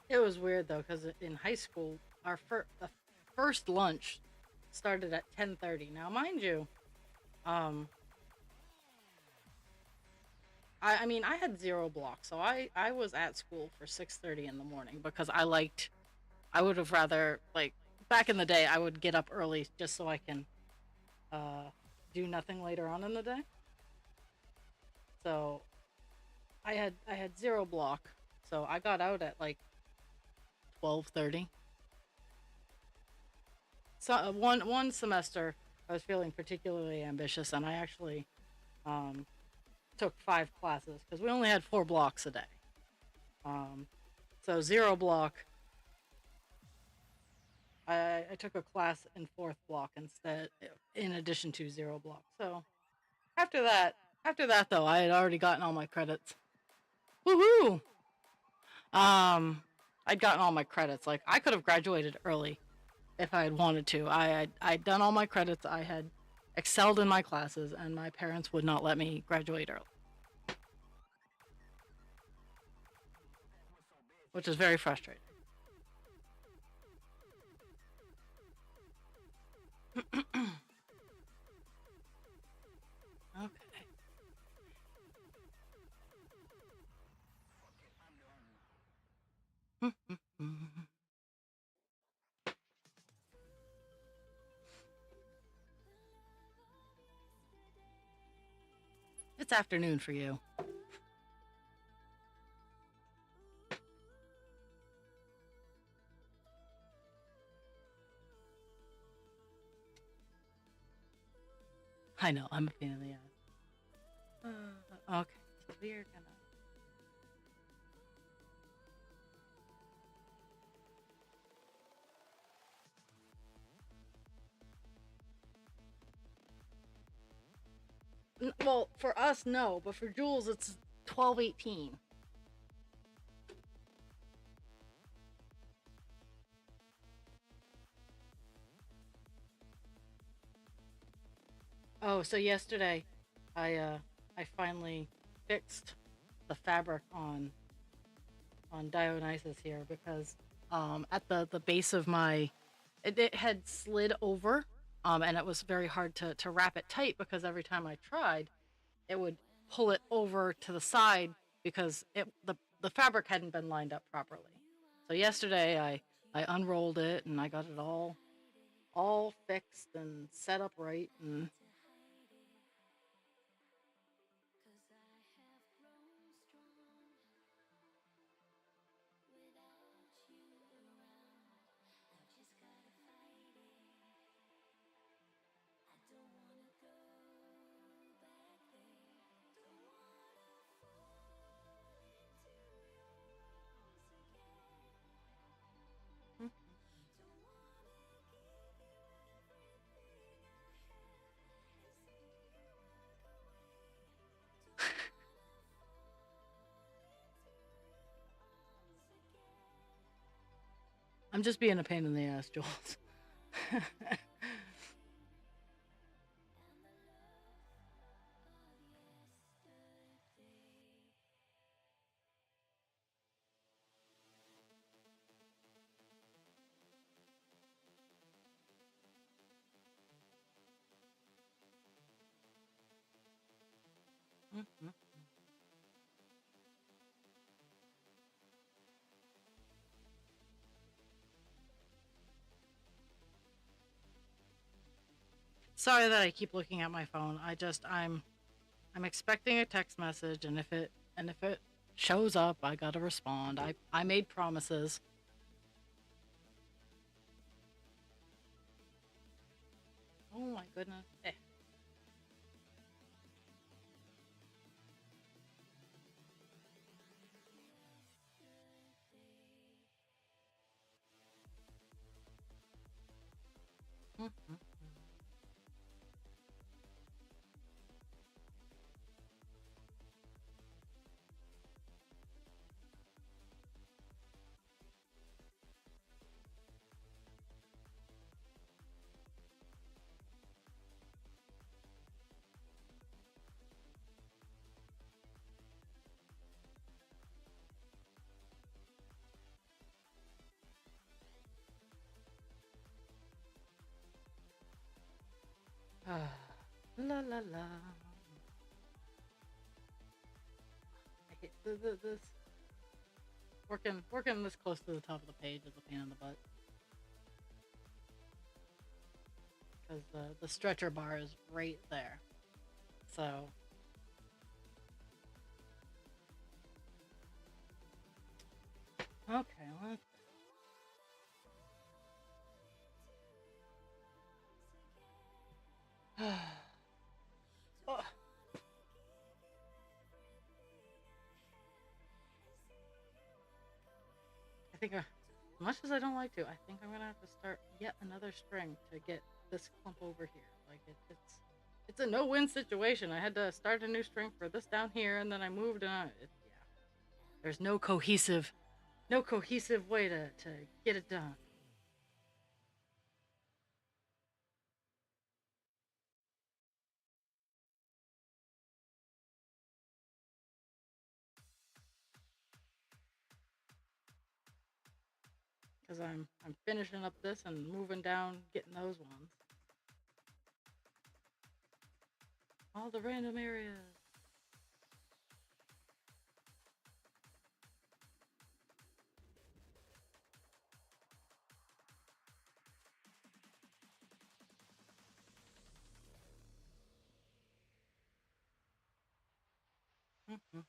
Speaker 1: it was weird though, because in high school, the first lunch started at 10:30. Now, mind you, um, I mean, I had zero block, so I was at school for 6:30 in the morning because I would have rather like back in the day I would get up early just so I can uh do nothing later on in the day. So I had zero block, so I got out at like 12:30. So one semester I was feeling particularly ambitious, and I actually um took 5 classes because we only had 4 blocks a day. Um, so 0 block, I took a class in 4th block instead, in addition to 0 block. So after that, though, I had already gotten all my credits. Woohoo! I'd gotten all my credits. Like I could have graduated early if I had wanted to. I'd done all my credits. I had excelled in my classes, and my parents would not let me graduate early, which is very frustrating. Okay. It's afternoon for you. I know, I'm a pain in the ass. Okay, so we're gonna. Well, for us, no, but for Jules, it's 12:18. Oh, so yesterday, I finally fixed the fabric on Dionysus here because at the base of my it had slid over, and it was very hard to wrap it tight because every time I tried it would pull it over to the side because the fabric hadn't been lined up properly. So yesterday I unrolled it and I got it all fixed and set up right. And I'm just being a pain in the ass, Jules. Sorry that I keep looking at my phone. I'm expecting a text message, and if it shows up, I gotta respond. I made promises. Oh my goodness. La la la. I hate this working this close to the top of the page is a pain in the butt because the stretcher bar is right there. So okay, let's. Oh, think, as much as I don't like to, I think I'm gonna have to start yet another string to get this clump over here. Like it's a no-win situation. I had to start a new string for this down here, and then I moved on. Yeah, there's no cohesive way to get it done. Because I'm finishing up this and moving down, getting those ones. All the random areas. Mm-hmm.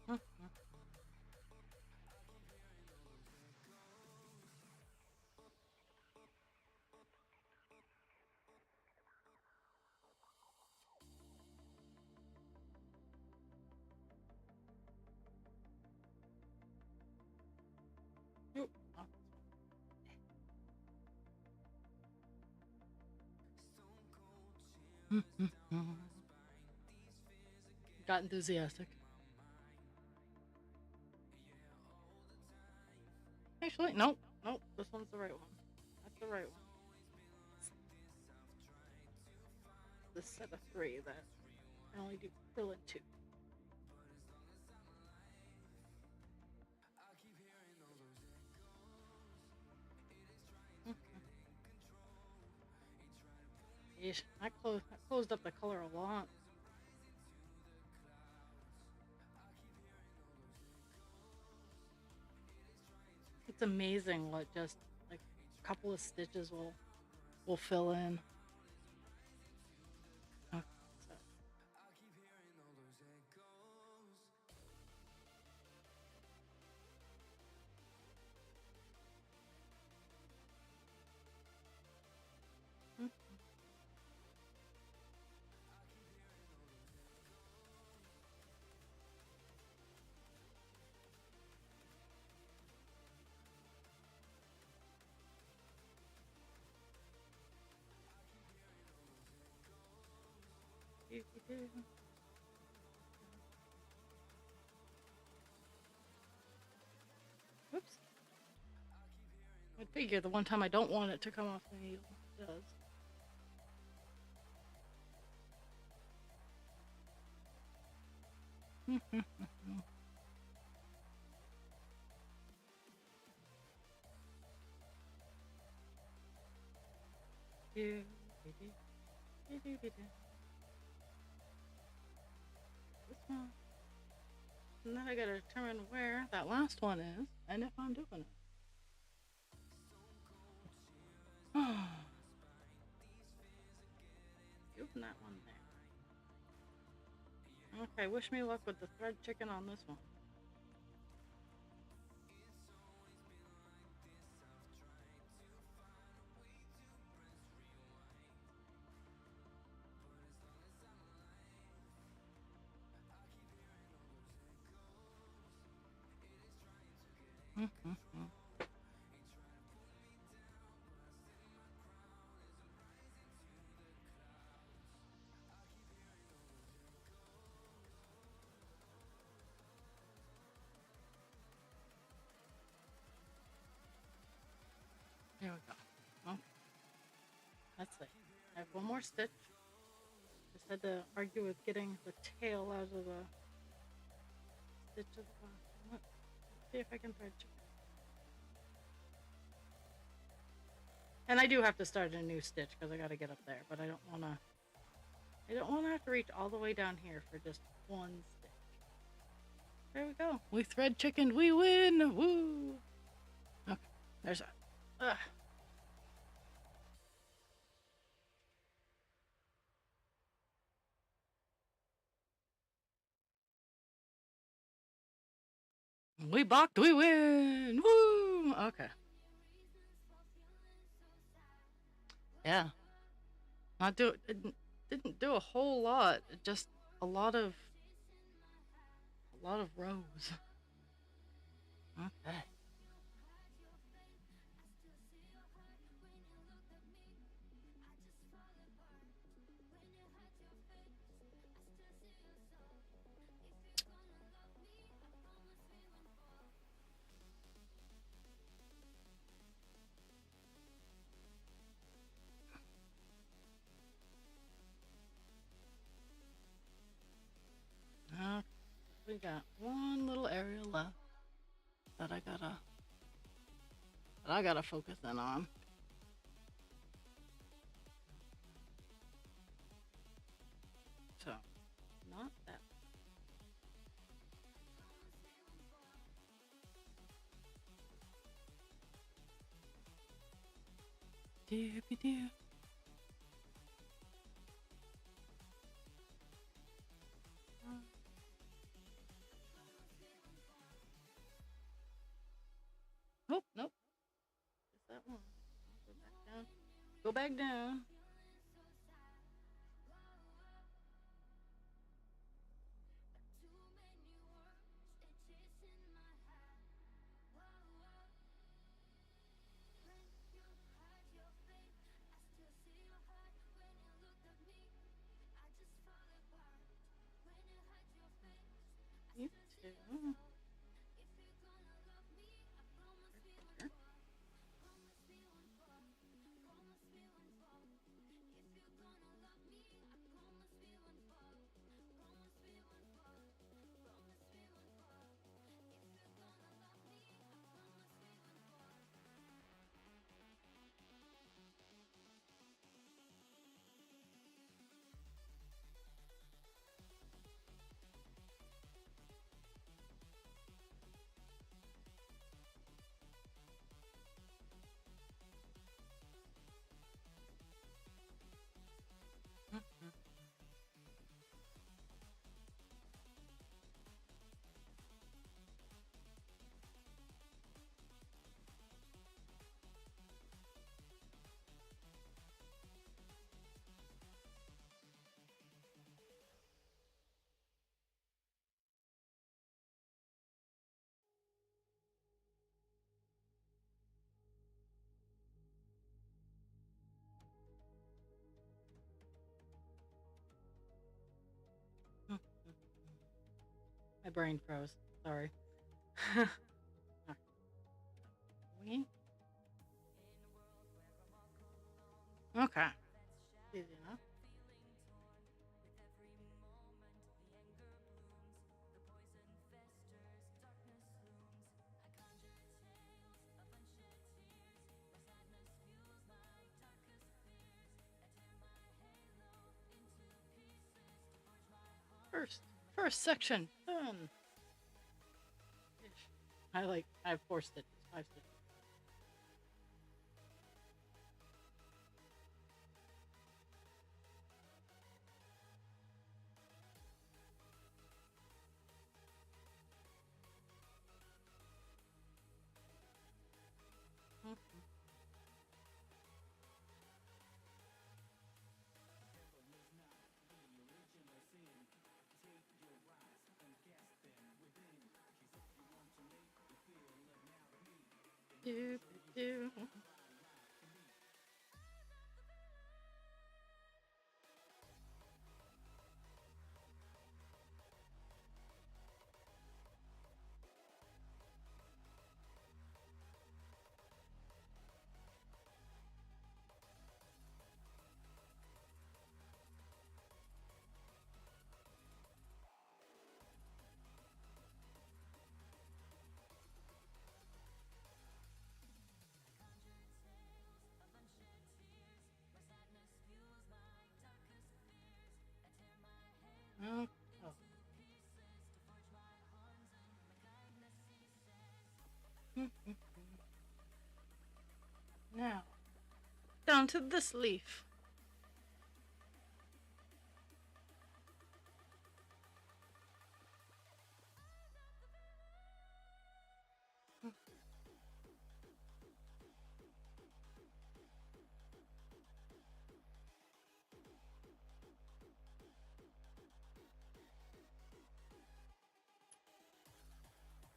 Speaker 1: Mm-hmm. Oop. Oh. Mm-hmm. Got enthusiastic. Actually, nope, nope. This one's the right one. That's the right one. This set of three that I only do fill in two. Mm-hmm. Yeesh. I closed up the color a lot. It's amazing what just like a couple of stitches will fill in. Okay, so mm, doo-doo-doo. Whoops. I figure the one time I don't want it to come off the needle, it does. Doo-doo-doo-doo-doo-doo. This one. And then I gotta determine where that last one is and if I'm doing it. Doing that one there. Okay, wish me luck with the thread chicken on this one. There we go. Okay, that's it. I have one more stitch. Just had to argue with getting the tail out of the stitch of the box. Let's see if I can thread chicken. And I do have to start a new stitch because I got to get up there, but I don't want to. I don't want to have to reach all the way down here for just one stitch. There we go. We thread chickened. We win. Woo. Okay. There's that. Ugh. We balked. We win. Woo. Okay. Yeah. Not do. Didn't do a whole lot. Just a lot of rows. Okay. We got one little area left that I gotta focus in on. So, not that. Doopy doo. Nope, nope. Just that one. Go back down. Go back down. You too. My brain froze. Sorry. Okay. Easy enough. First section done. I have 4 stitches, 5 stitches. Do, do. Down to this leaf.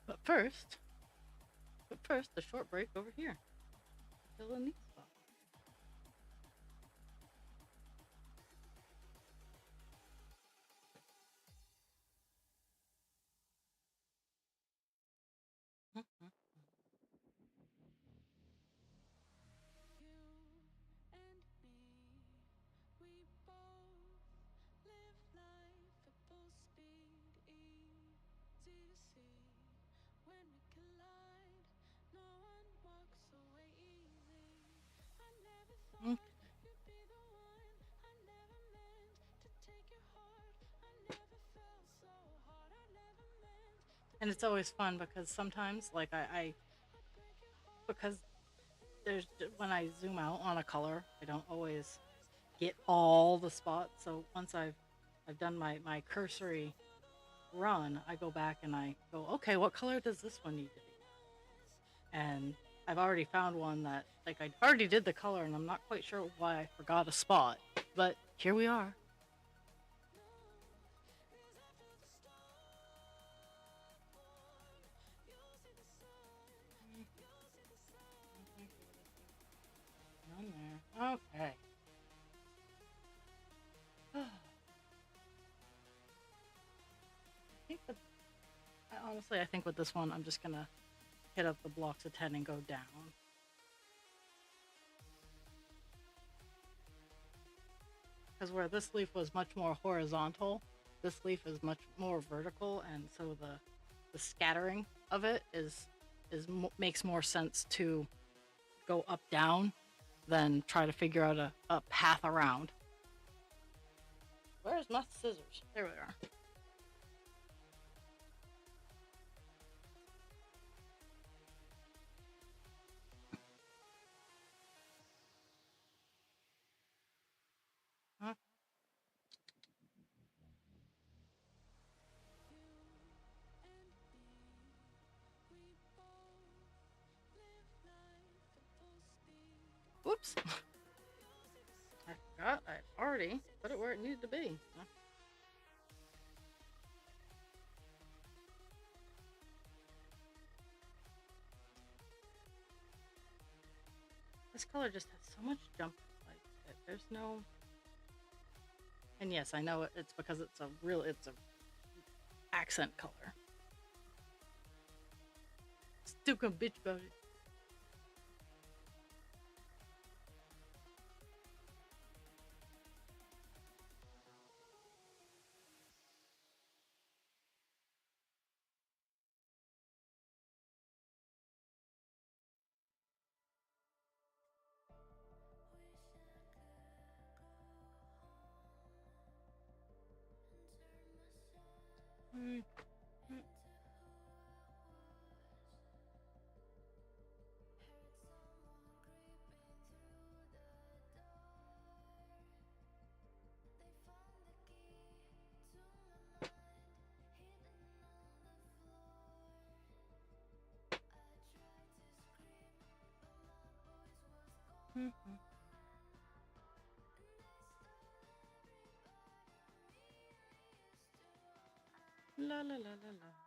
Speaker 1: But first, the short break over here. Fill in these spots. Mhm. Okay. And it's always fun because sometimes, like because when I zoom out on a color, I don't always get all the spots. So once I've done my cursory run, I go back and I go, okay, what color does this one need to be? And I've already found one that like I already did the color, and I'm not quite sure why I forgot a spot, but here we are. None there. Okay. I think that honestly, I think with this one, I'm just gonna hit up the blocks of 10 and go down. Because where this leaf was much more horizontal, this leaf is much more vertical, and so the scattering of it makes more sense to go up down than try to figure out a path around. Where's my scissors? There we are. Huh? Whoops. I forgot I already put it where it needed to be. This color just has so much jump. Like there's no. And yes, I know it's because it's a accent color. Still gonna bitch about it. Mm, mm. Mhm. La la la la la.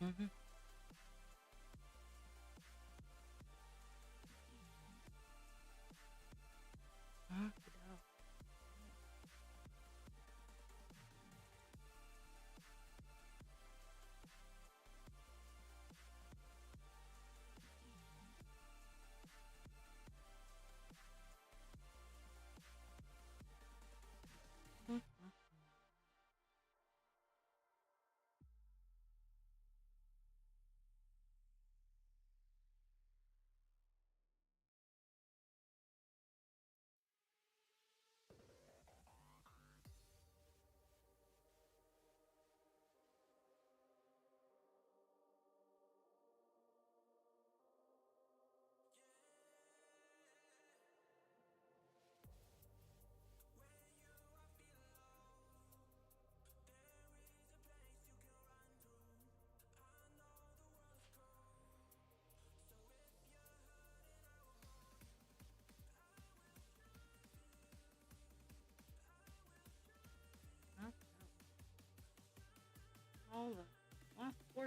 Speaker 1: Mhm. Okey-doke.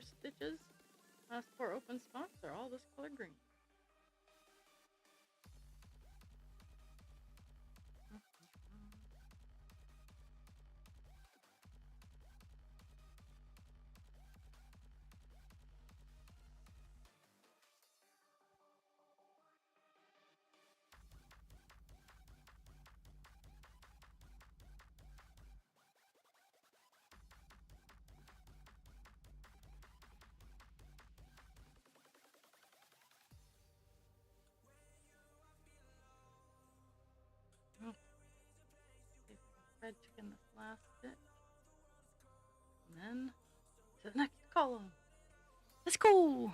Speaker 1: 4 stitches, last 4 open spots are all this color green. Oh, see if I can red chicken this last stitch. And then to the next column. Let's go!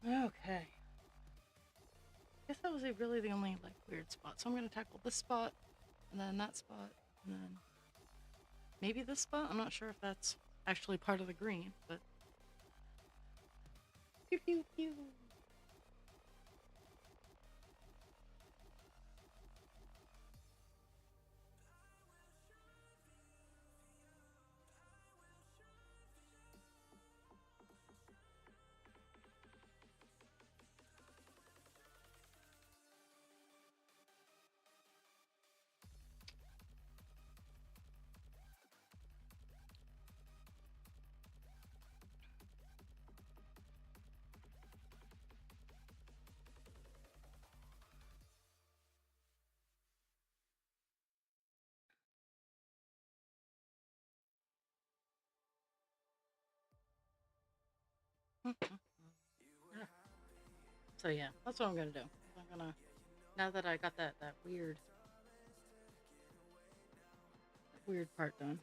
Speaker 1: Okay. Guess that was really the only like weird spot. So I'm gonna tackle this spot, and then that spot, and then maybe this spot. I'm not sure if that's actually part of the green, but pew pew pew. So yeah, that's what I'm gonna do. I'm gonna, now that I got that weird part done.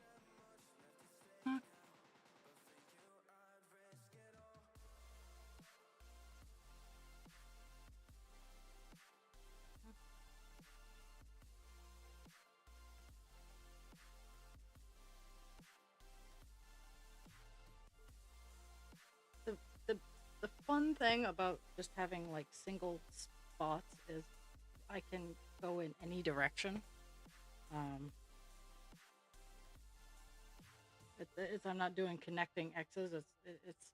Speaker 1: The the the fun thing about just having like single spots is I can go in any direction. Um, I'm not doing connecting X's. It's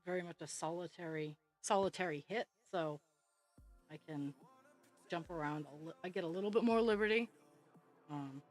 Speaker 1: very much a solitary hit. So I can jump around. I get a little bit more liberty. Um,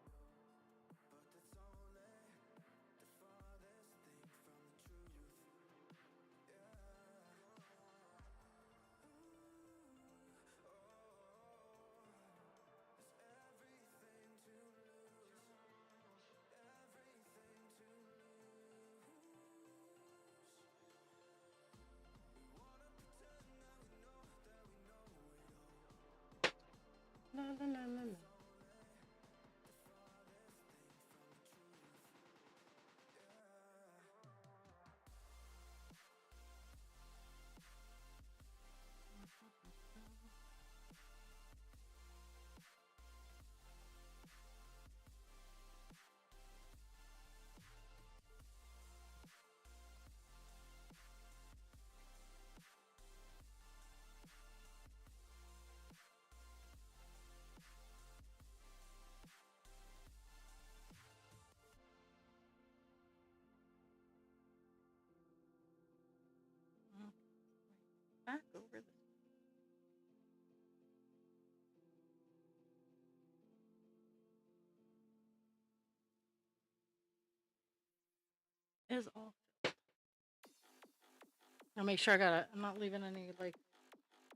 Speaker 1: la, la, la, la, la. Back over this. Is all. I'll make sure I'm not leaving any like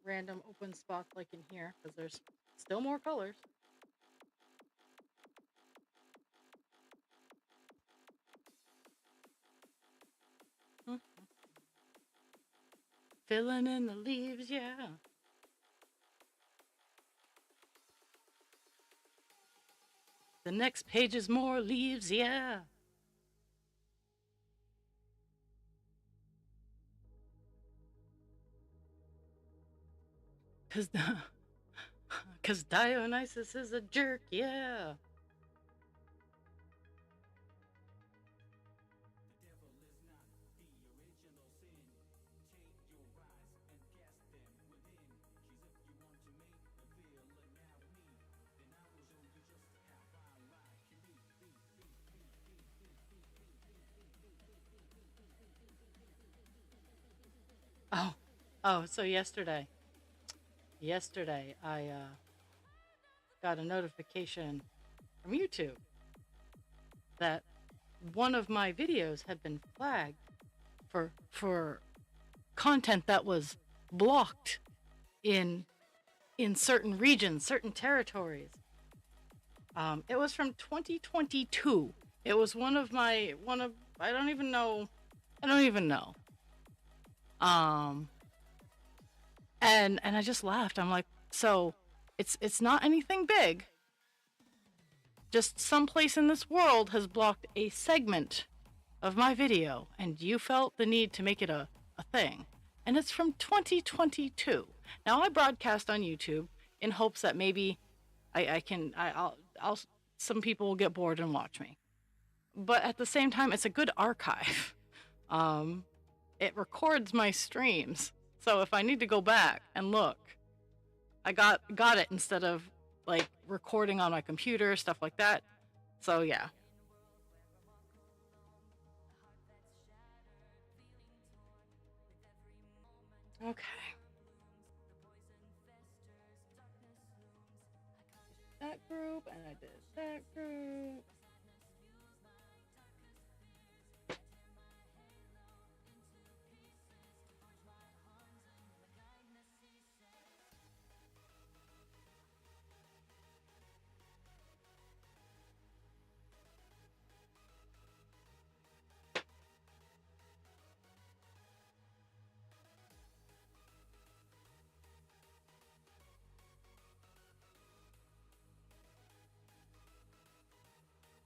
Speaker 1: random open spots like in here because there's still more colors. filling in the leaves, yeah. The next page is more leaves, yeah. Cause, cause Dionysus is a jerk, yeah. Oh, oh, so yesterday I got a notification from YouTube that one of my videos had been flagged for content that was blocked in certain regions, certain territories. It was from 2022. It was one of I don't even know. I don't even know. Um, and I just laughed. I'm like, so it's not anything big. Just someplace in this world has blocked a segment of my video, and you felt the need to make it a thing. And it's from 2022. Now I broadcast on YouTube in hopes that maybe I'll some people will get bored and watch me. But at the same time, it's a good archive. Um, it records my streams, so if I need to go back and look, I got it instead of like recording on my computer, stuff like that. So yeah. Okay. That group, and I did that group.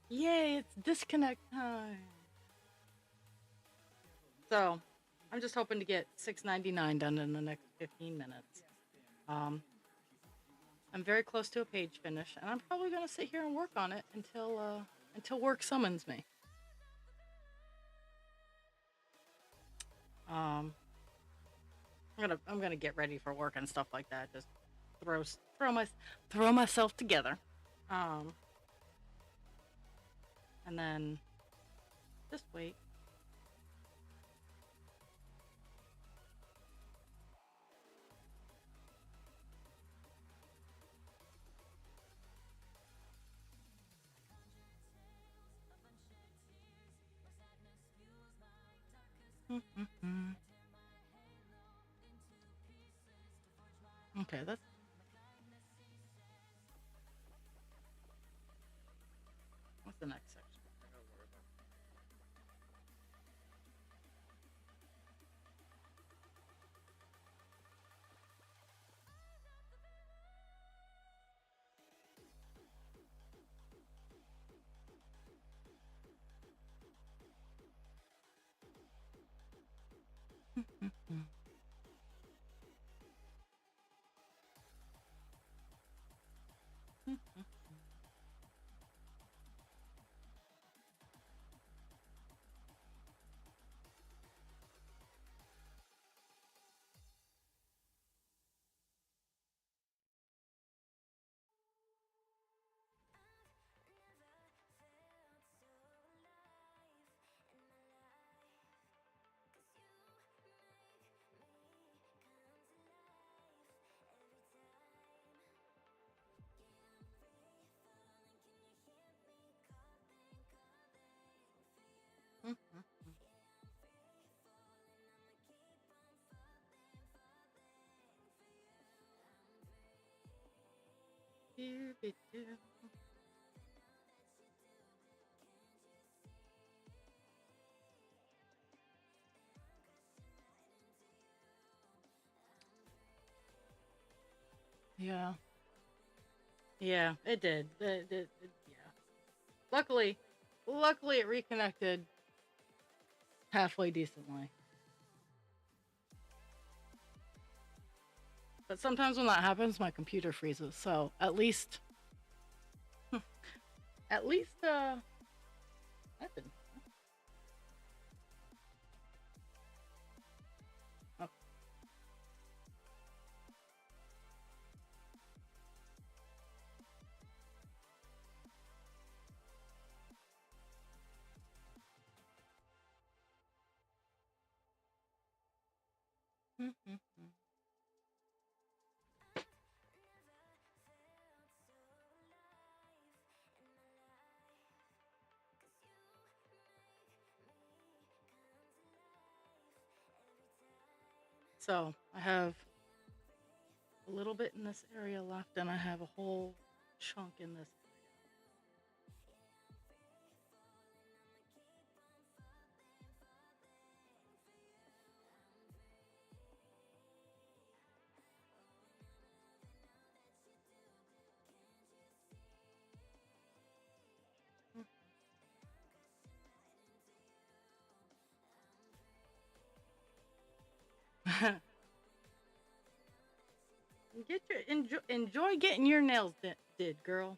Speaker 1: Yay, it's disconnect time. So, I'm just hoping to get 699 done in the next 15 minutes. I'm very close to a page finish, and I'm probably gonna sit here and work on it until work summons me. Um, I'm gonna get ready for work and stuff like that. Just throw myself together. Um, and then just wait. Okay, that's what's the next section? Yeah. Yeah, it did. Yeah. Luckily, luckily it reconnected halfway decently. But sometimes when that happens, my computer freezes. So at least, that didn't. Oh. So I have a little bit in this area left, and I have a whole chunk in this area. Get your enjoy getting your nails did, girl.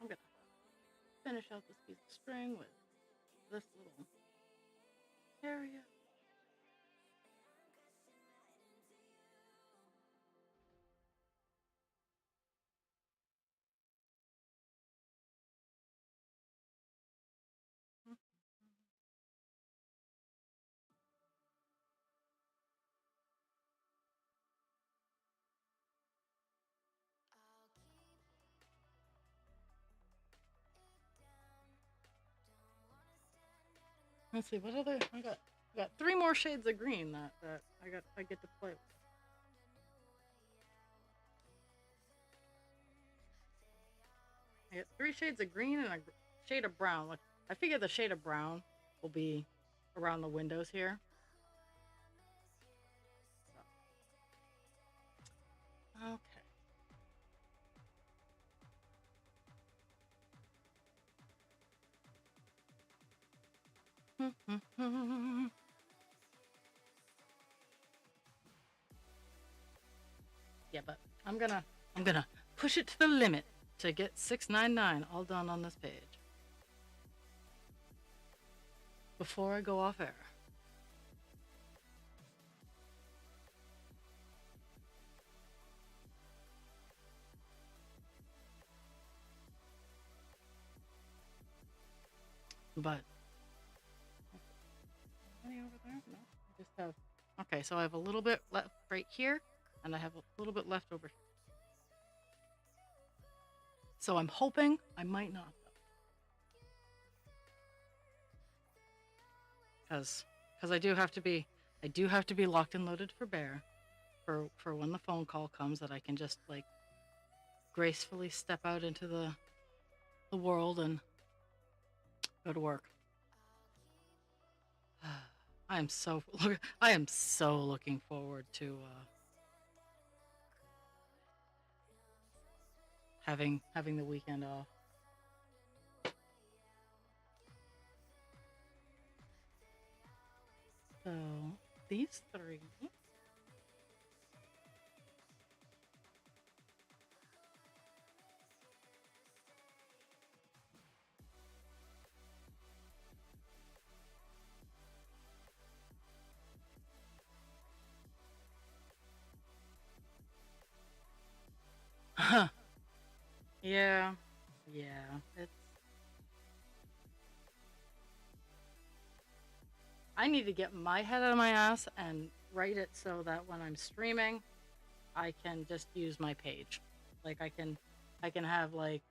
Speaker 1: I'm gonna finish out this piece of string with this little area. Let's see what other I got three more shades of green that I get to play with. I got three shades of green and a shade of brown. Which I figure the shade of brown will be around the windows here. So, okay. Yeah, but I'm gonna push it to the limit to get 699 all done on this page before I go off air. But any over there? No, I just have. Okay, so I have a little bit left right here, and I have a little bit left over here. So I'm hoping I might not, because I do have to be locked and loaded for Bear, for when the phone call comes that I can just like gracefully step out into the world and go to work. I am so looking forward to having the weekend off. So these three. Yeah, yeah. It's I need to get my head out of my ass and write it so that when I'm streaming, I can just use my page. Like I can have like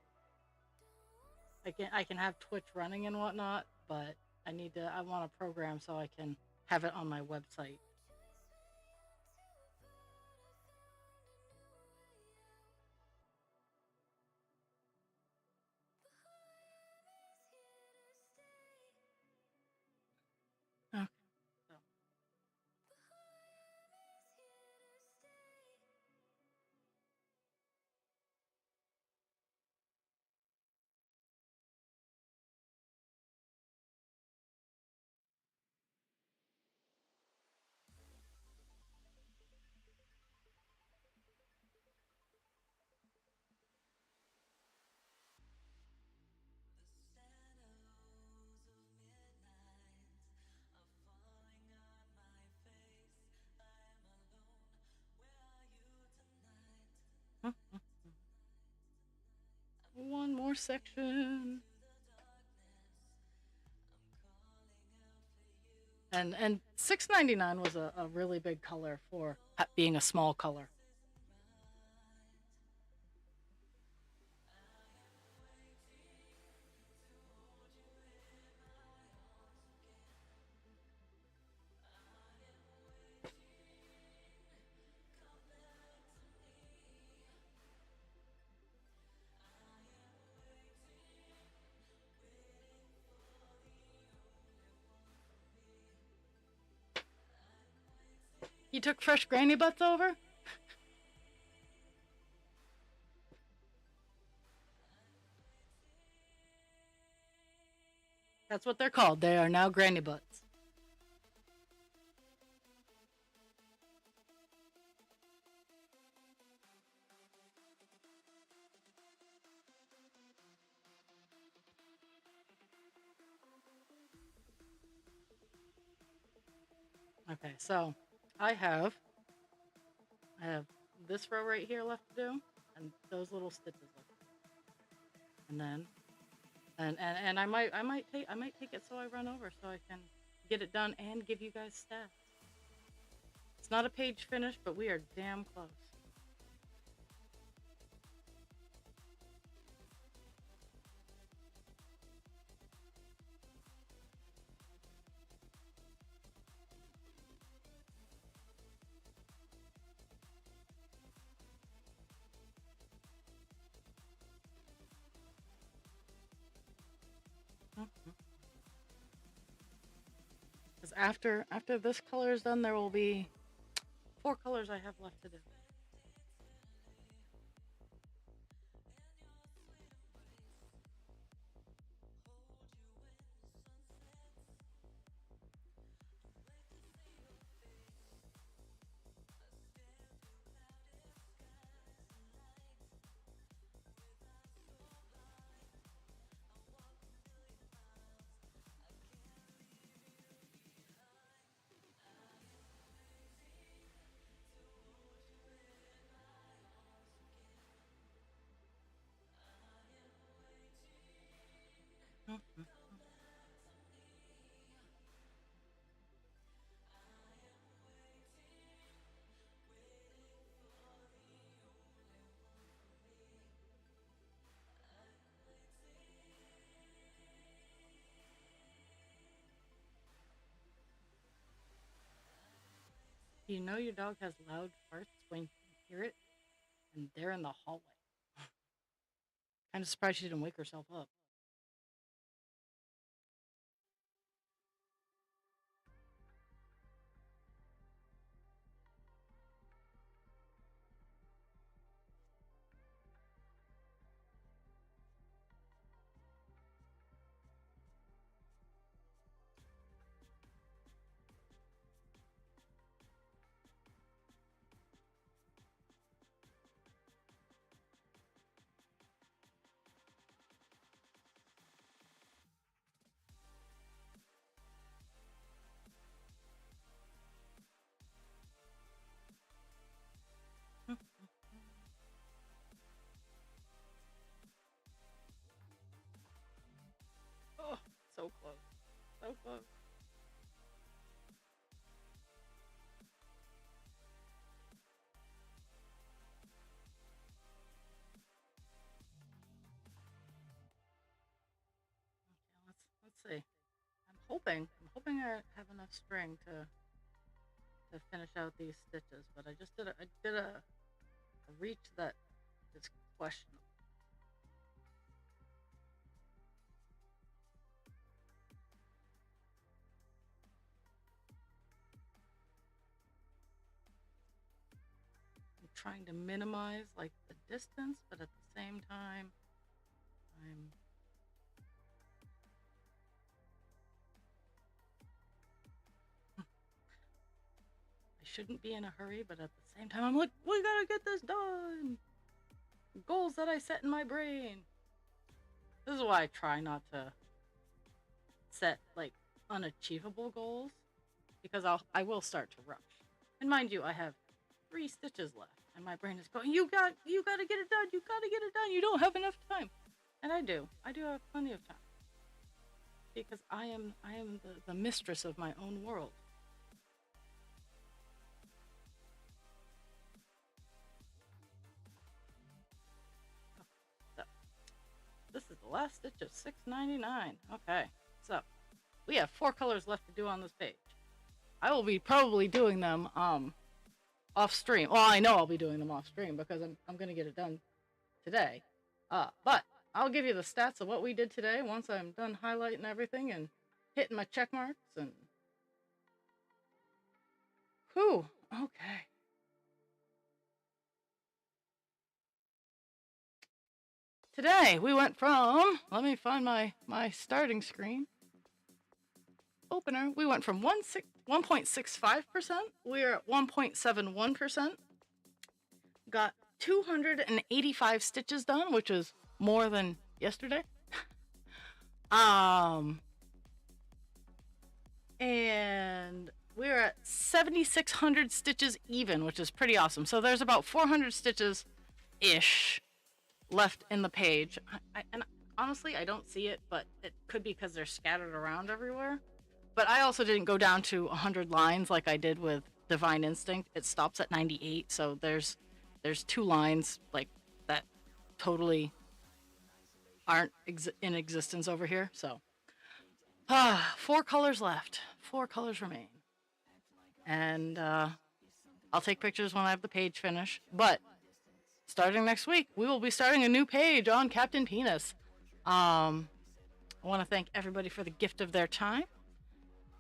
Speaker 1: I can have Twitch running and whatnot, but I want a program so I can have it on my website. Okay. So one more section. And 6.99 was a really big color for being a small color. You took fresh granny butts over? That's what they're called. They are now granny butts. Okay, so I have I have this row right here left to do, and those little stitches left to do. And then and I might take it so I run over so I can get it done and give you guys stats. It's not a page finished, but we are damn close. Because after this color is done, there will be 4 colors I have left to do. You know your dog has loud farts when you hear it, and they're in the hallway. Kind of surprised she didn't wake herself up. Oh, so close. So close. see. I'm hoping I have enough string to finish out these stitches, but I did a reach that is questionable. I'm trying to minimize like the distance, but at the same time, I'm I shouldn't be in a hurry, but at the same time, I'm like, we gotta get this done. Goals that I set in my brain. This is why I try not to set like unachievable goals, because I will start to rush. And mind you, I have 3 stitches left, and my brain is going, you got to get it done. You got to get it done. You don't have enough time, and I do have plenty of time, because I am the mistress of my own world. So this is the last stitch of $6.99. Okay, so we have 4 colors left to do on this page. I will be probably doing them off stream. Well, I know I'll be doing them off stream because I'm gonna get it done today. But I'll give you the stats of what we did today once I'm done highlighting everything and hitting my check marks and whew, okay. Today we went from, let me find my starting screen. Opener, we went from 1.65%. We're at 1.71%. Got 285 stitches done, which is more than yesterday. And we're at 7,600 stitches even, which is pretty awesome. So there's about 400 stitches ish left in the page. And honestly, I don't see it, but it could be because they're scattered around everywhere. But I also didn't go down to 100 lines like I did with Divine Instinct. It stops at 98, so there's 2 lines like that totally aren't in existence over here. So 4 colors left. 4 colors remain. And I'll take pictures when I have the page finished. But starting next week, we will be starting a new page on Captain Penis. I want to thank everybody for the gift of their time.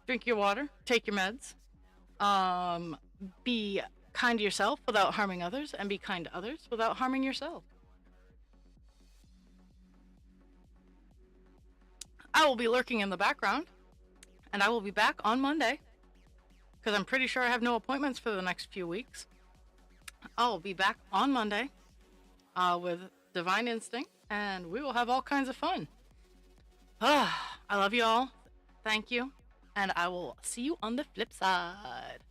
Speaker 1: Drink your water, take your meds, be kind to yourself without harming others, and be kind to others without harming yourself. I will be lurking in the background, and I will be back on Monday, because I'm pretty sure I have no appointments for the next few weeks. I'll be back on Monday with Divine Instinct, and we will have all kinds of fun. I love you all. Thank you. And I will see you on the flip side.